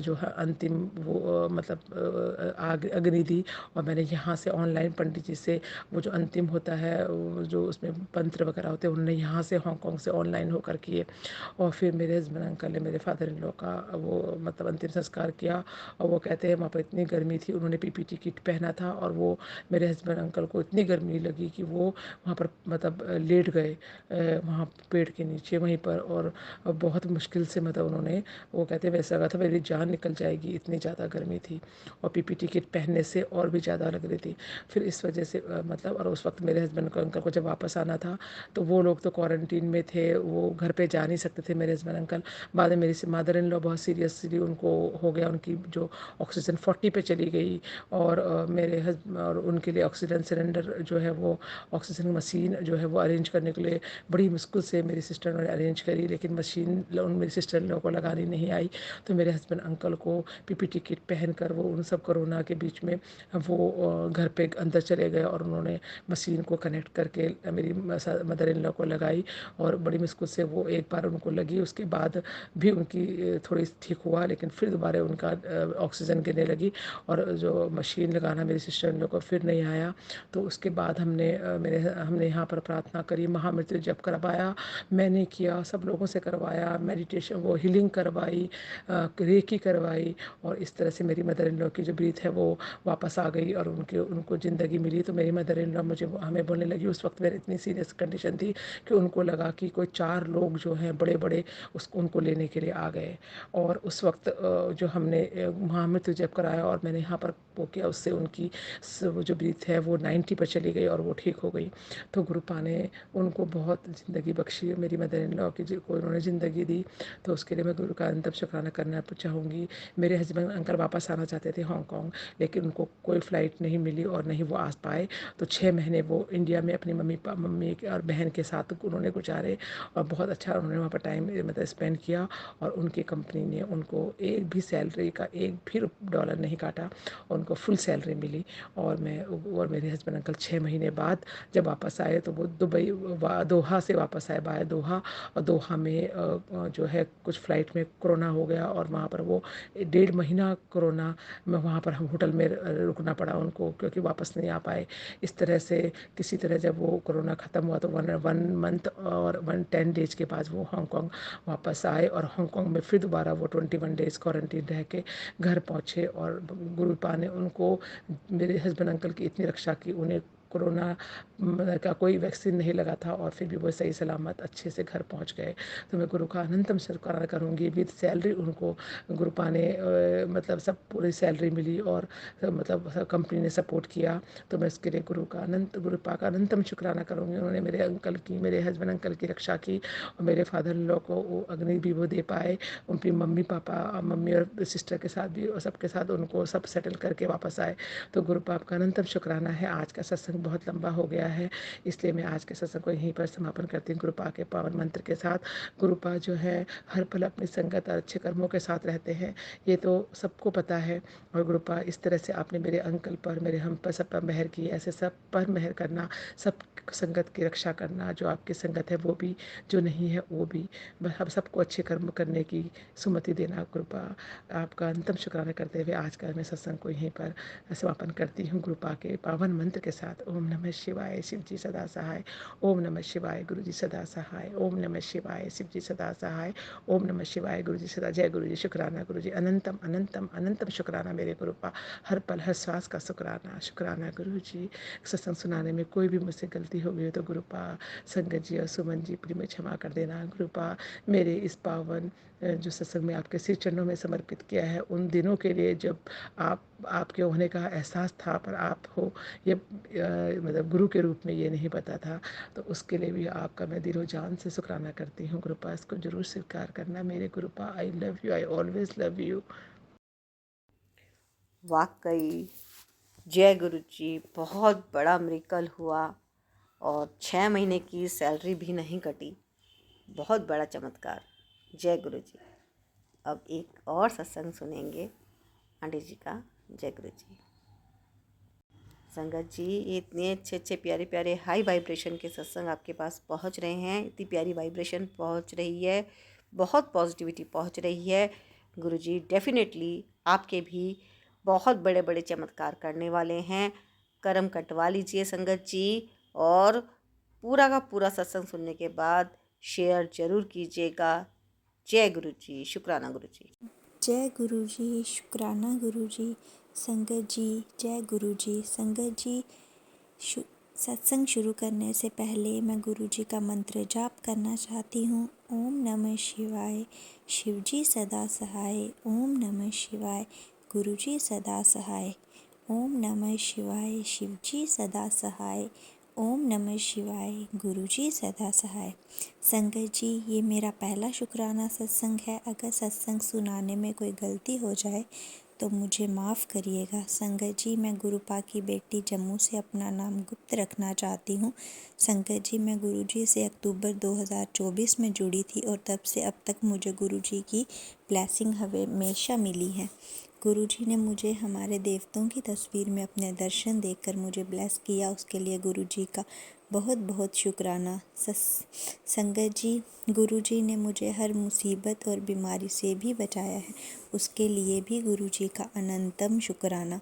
जो है अंतिम वो मतलब अग्नि दी। और मैंने यहाँ से ऑनलाइन पंडित जी से वो जो अंतिम होता है जो उसमें मंत्र वगैरह होते हैं, उन्होंने यहाँ से हांगकांग से ऑनलाइन होकर किए। और फिर मेरे हस्बैंड अंकल ने मेरे फादर इन लॉ का वो मतलब अंतिम संस्कार किया। और वो कहते हैं वहाँ पर इतनी गर्मी थी, उन्होंने पीपीटी किट पहना था और वो मेरे हस्बैंड अंकल को इतनी गर्मी लगी कि वो वहाँ पर मतलब लेट गए वहाँ पेड़ के नीचे वहीं पर। और बहुत मुश्किल से मतलब उन्होंने, वो कहते हैं वैसा लगा था मेरी जान निकल जाएगी, इतनी ज़्यादा गर्मी थी। और पीपीटी किट पहनने से और भी ज़्यादा लग रही थी। फिर इस वजह से मतलब, और उस वक्त मेरे हस्बैंड अंकल को जब वापस आना था तो वो लोग तो क्वारंटीन में थे, वो घर पे जा नहीं सकते थे मेरे हस्बैंड अंकल। बाद में मेरी मदर इन लॉ बहुत सीरियसली उनको हो गया, उनकी जो ऑक्सीजन 40 पे चली गई। और मेरे हस्बैंड और उनके लिए ऑक्सीजन सिलेंडर जो है वो ऑक्सीजन मशीन जो है वो अरेंज करने के लिए बड़ी मुश्किल से मेरी सिस्टर ने अरेंज करी, लेकिन मशीन उन मेरी सिस्टर लोगों को लगानी नहीं आई। तो मेरे हस्बैंड अंकल को पीपीटी किट पहन कर वो उन सब कोरोना के बीच में वो घर पे अंदर चले गए और उन्होंने मशीन को कनेक्ट करके मेरी मदर इन लॉ को लगाई। और बड़ी मुश्किल से वो एक बार उनको लगी, उसके बाद भी उनकी थोड़ी ठीक हुआ, लेकिन फिर दोबारा उनका ऑक्सीजन गिरने लगी और जो मशीन लगाना मेरी सिस्टर इन लॉ को फिर नहीं आया। तो उसके बाद हमने यहाँ पर प्रार्थना करी, महामृत्यु जप करवाया, मैंने किया, सब लोगों से करवाया, मेडिटेशन वो हीलिंग करवाई, रेकी करवाई। और इस तरह से मेरी मदर इन लॉ की जो ब्रीथ है वो वापस आ गई और उनको ज़िंदगी मिली। तो मेरी मदर इन लॉ हमें बोलने लगी, उस वक्त मेरी इतनी सीरियस कंडीशन थी कि उनको लगा कि कोई 4 लोग जो हैं बड़े बड़े उनको लेने के लिए आ गए। और उस वक्त जो हमने महामृत्यु जप कराया और मैंने यहाँ पर वो किया, उससे उनकी वो जो ब्रीथ है वो 90 पर चली गई और वो ठीक हो गई। तो गुरुपा ने उनको बहुत ज़िंदगी बख्शी, मेरी मदर इन लॉ को उन्होंने ज़िंदगी दी। तो उसके लिए मैं गुरु का अंतिम शुक्राना करना चाहूँगी। मेरे हस्बैंड अंकल वापस आना चाहते थे हांगकांग, लेकिन उनको कोई फ़्लाइट नहीं मिली और नहीं वो आ पाए। तो 6 महीने वो इंडिया में अपनी मम्मी और बहन के साथ उन्होंने गुजारे और बहुत अच्छा उन्होंने वहाँ पर टाइम मतलब स्पेंड किया। और उनकी कंपनी ने उनको एक भी सैलरी का एक भी डॉलर नहीं काटा, उनको फुल सैलरी मिली। और मेरे हस्बैंड अंकल 6 महीने बाद जब वापस आए तो वो दोहा से वापस आए, बाय दोहा। और दोहा में जो है कुछ फ़्लाइट में कोरोना हो गया और वहाँ पर वो 1.5 महीना कोरोना में वहाँ पर हम होटल में रुकना पड़ा उनको, क्योंकि वापस नहीं आ पाए। इस तरह से किसी तरह जब वो कोरोना ख़त्म हुआ तो 1 मंथ और 10 डेज़ के बाद वो हांगकांग वापस आए। और हांगकांग में फिर दोबारा वो 21 डेज़ क्वारंटीन रह के घर पहुँचे। और गुरुपा ने उनको, मेरे हस्बैंड अंकल की इतनी रक्षा की, उन्हें कोरोना का कोई वैक्सीन नहीं लगा था और फिर भी वो सही सलामत अच्छे से घर पहुंच गए। तो मैं गुरु का अनंतम शुक्राना करूँगी। विद सैलरी उनको गुरुपा ने मतलब सब पूरी सैलरी मिली और मतलब कंपनी ने सपोर्ट किया। तो मैं इसके लिए गुरुपा का अनंतम शुक्राना करूँगी। उन्होंने मेरे हस्बैंड अंकल की रक्षा की और मेरे फादर इन लॉ को वो अग्नि भी वो दे पाए। उनकी मम्मी और सिस्टर के साथ भी और सबके साथ उनको सब सेटल करके वापस आए। तो गुरुपा का अनंतम शुक्राना है। आज का सत्संग बहुत लंबा हो गया है, इसलिए मैं आज के सत्संग को यहीं पर समापन करती हूँ गुरुपा के पावन मंत्र के साथ। गुरुपा जो है हर पल अपनी संगत और अच्छे कर्मों के साथ रहते हैं, ये तो सबको पता है। और गुरुपा इस तरह से आपने मेरे अंकल पर, मेरे हम पर, सब पर मेहर की, ऐसे सब पर मेहर करना, सब संगत की रक्षा करना, जो आपकी संगत है वो भी, जो नहीं है वो भी, बस हम सबको अच्छे कर्म करने की सुमति देना। गुरुपा आपका अंतिम शुक्राना करते हुए आज का मैं सत्संग को यहीं पर समापन करती हूँ गुरुपा के पावन मंत्र के साथ। ओम नमः शिवाय, शिव जी सदा सहाय। ओम नमः शिवाय, गुरु जी सदा सहाय। ओम नमः शिवाय, शिव जी सदा सहाय। ओम नमः शिवाय, गुरु जी सदा। जय गुरु जी। शुक्राना गुरु जी, अनंतम अनंतम अनंतम शुक्राना मेरे गुरुपा, हर पल हर श्वास का शुक्राना। शुक्राना गुरु जी। सत्संग सुनाने में कोई भी मुझसे गलती हो गई हो तो गुरुपा, संगत जी और सुमन जी प्लीज में क्षमा कर देना। गुरुपा मेरे इस पावन जो सत्संग में आपके श्री चरणों में समर्पित किया है, उन दिनों के लिए जब आपके होने का एहसास था पर आप हो ये मतलब गुरु के रूप में ये नहीं पता था, तो उसके लिए भी आपका मैं दिलो जान से शुक्राना करती हूँ। गुरुपा इसको जरूर स्वीकार करना मेरे गुरुपा। I love you, I always love you. वाकई जय गुरु जी, बहुत बड़ा मिरेकल हुआ और 6 महीने की सैलरी भी नहीं कटी। बहुत बड़ा चमत्कार। जय गुरु जी। अब एक और सत्संग सुनेंगे आंटी जी का। जय गुरु जी। संगत जी, ये इतने अच्छे अच्छे प्यारे प्यारे हाई वाइब्रेशन के सत्संग आपके पास पहुंच रहे हैं, इतनी प्यारी वाइब्रेशन पहुंच रही है, बहुत पॉजिटिविटी पहुंच रही है। गुरुजी डेफिनेटली आपके भी बहुत बड़े बड़े चमत्कार करने वाले हैं। कर्म कटवा लीजिए संगत जी, और पूरा का पूरा सत्संग सुनने के बाद शेयर ज़रूर कीजिएगा। जय गुरु जी, शुक्राना गुरु जी। जय गुरु जी, शुक्राना गुरु जी। संगत जी, जय गुरु जी। संगत जी, सत्संग शुरू करने से पहले मैं गुरु जी का मंत्र जाप करना चाहती हूँ। ओम नमः शिवाय, शिव जी सदा सहाय। ओम नमः शिवाय, गुरु जी सदा सहाय। ओम नमः शिवाय, शिव जी सदा सहाय। ओम नमः शिवाय, गुरु जी सदा सहाय। संगत जी, ये मेरा पहला शुक्राना सत्संग है। अगर सत्संग सुनाने में कोई गलती हो जाए तो मुझे माफ़ करिएगा। संगत जी, मैं गुरुपा की बेटी जम्मू से अपना नाम गुप्त रखना चाहती हूँ। संगत जी, मैं गुरुजी से अक्टूबर 2024 में जुड़ी थी और तब से अब तक मुझे गुरुजी की ब्लेसिंग हमेशा मिली है। गुरुजी ने मुझे हमारे देवताओं की तस्वीर में अपने दर्शन देकर मुझे ब्लेस किया, उसके लिए गुरुजी का बहुत बहुत शुक्राना। संगत जी, गुरुजी ने मुझे हर मुसीबत और बीमारी से भी बचाया है, उसके लिए भी गुरुजी का अनंतम शुक्राना।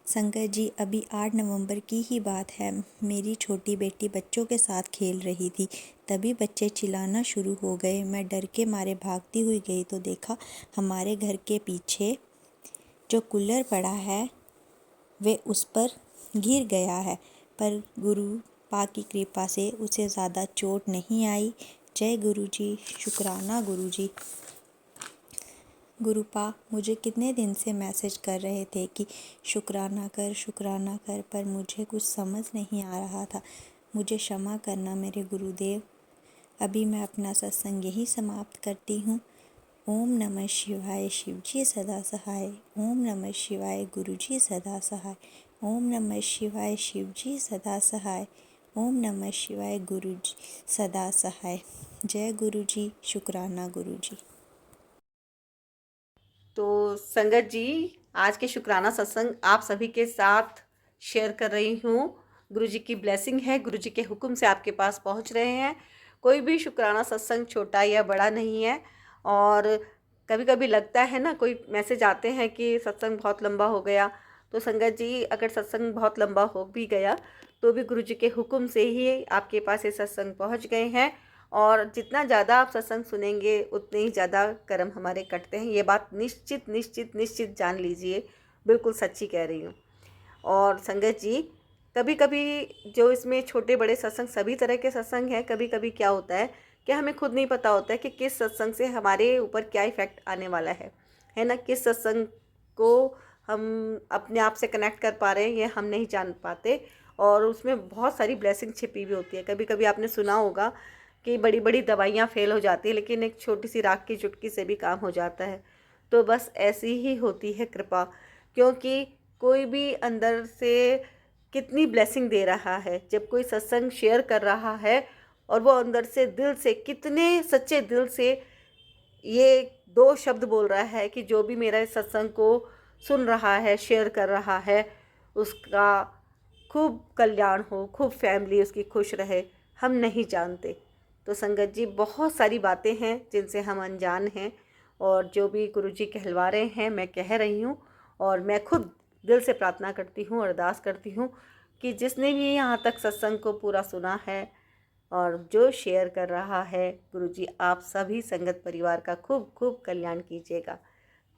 संगत जी, अभी 8 नवंबर की ही बात है। मेरी छोटी बेटी बच्चों के साथ खेल रही थी, तभी बच्चे चिल्लाना शुरू हो गए। मैं डर के मारे भागती हुई गई तो देखा हमारे घर के पीछे जो कूलर पड़ा है वे उस पर गिर गया है, पर गुरु पा की कृपा से उसे ज़्यादा चोट नहीं आई। जय गुरु जी, शुक्राना गुरु जी। गुरुपा मुझे कितने दिन से मैसेज कर रहे थे कि शुक्राना कर, पर मुझे कुछ समझ नहीं आ रहा था। मुझे क्षमा करना मेरे गुरुदेव। अभी मैं अपना सत्संग यही समाप्त करती हूँ। ओम नमः शिवाय, शिव जी सदा सहाय। ओम नमः शिवाय, गुरु जी सदा सहाय। ओम नमः शिवाय, शिव जी सदा सहाय। ओम नमः शिवाय, गुरु जी सदा सहाय। जय गुरु जी, शुक्राना गुरु जी। तो संगत जी, आज के शुक्राना सत्संग आप सभी के साथ शेयर कर रही हूँ। गुरु जी की ब्लेसिंग है, गुरु जी के हुक्म से आपके पास पहुँच रहे हैं। कोई भी शुक्राना सत्संग छोटा या बड़ा नहीं है। और कभी कभी लगता है ना, कोई मैसेज आते हैं कि सत्संग बहुत लंबा हो गया, तो संगत जी अगर सत्संग बहुत लंबा हो भी गया तो भी गुरु जी के हुक्म से ही आपके पास ये सत्संग पहुँच गए हैं। और जितना ज़्यादा आप सत्संग सुनेंगे उतने ही ज़्यादा कर्म हमारे कटते हैं। ये बात निश्चित निश्चित निश्चित जान लीजिए, बिल्कुल सच्ची कह रही हूँ। और संगत जी, कभी कभी जो इसमें छोटे बड़े सत्संग, सभी तरह के सत्संग हैं, कभी कभी क्या होता है कि हमें खुद नहीं पता होता है कि किस सत्संग से हमारे ऊपर क्या इफ़ेक्ट आने वाला है ना। किस सत्संग को हम अपने आप से कनेक्ट कर पा रहे हैं ये हम नहीं जान पाते, और उसमें बहुत सारी ब्लेसिंग छिपी हुई होती है। कभी कभी आपने सुना होगा कि बड़ी बड़ी दवाइयाँ फेल हो जाती है, लेकिन एक छोटी सी राख की चुटकी से भी काम हो जाता है। तो बस ऐसी ही होती है कृपा, क्योंकि कोई भी अंदर से कितनी ब्लेसिंग दे रहा है। जब कोई सत्संग शेयर कर रहा है और वो अंदर से दिल से, कितने सच्चे दिल से ये 2 शब्द बोल रहा है कि जो भी मेरा इस सत्संग को सुन रहा है, शेयर कर रहा है, उसका खूब कल्याण हो, खूब फैमिली उसकी खुश रहे, हम नहीं जानते। तो संगत जी, बहुत सारी बातें हैं जिनसे हम अनजान हैं, और जो भी गुरु जी कहलवा रहे हैं मैं कह रही हूँ। और मैं खुद दिल से प्रार्थना करती हूँ, अरदास करती हूँ कि जिसने भी यहाँ तक सत्संग को पूरा सुना है और जो शेयर कर रहा है, गुरु जी आप सभी संगत परिवार का खूब खूब कल्याण कीजिएगा।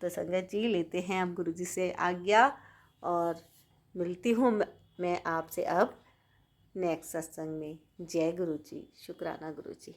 तो संगत जी, लेते हैं अब गुरु जी से आज्ञा, और मिलती हूँ मैं आपसे अब नेक्स्ट सत्संग में। जय गुरु जी, शुक्राना गुरु जी।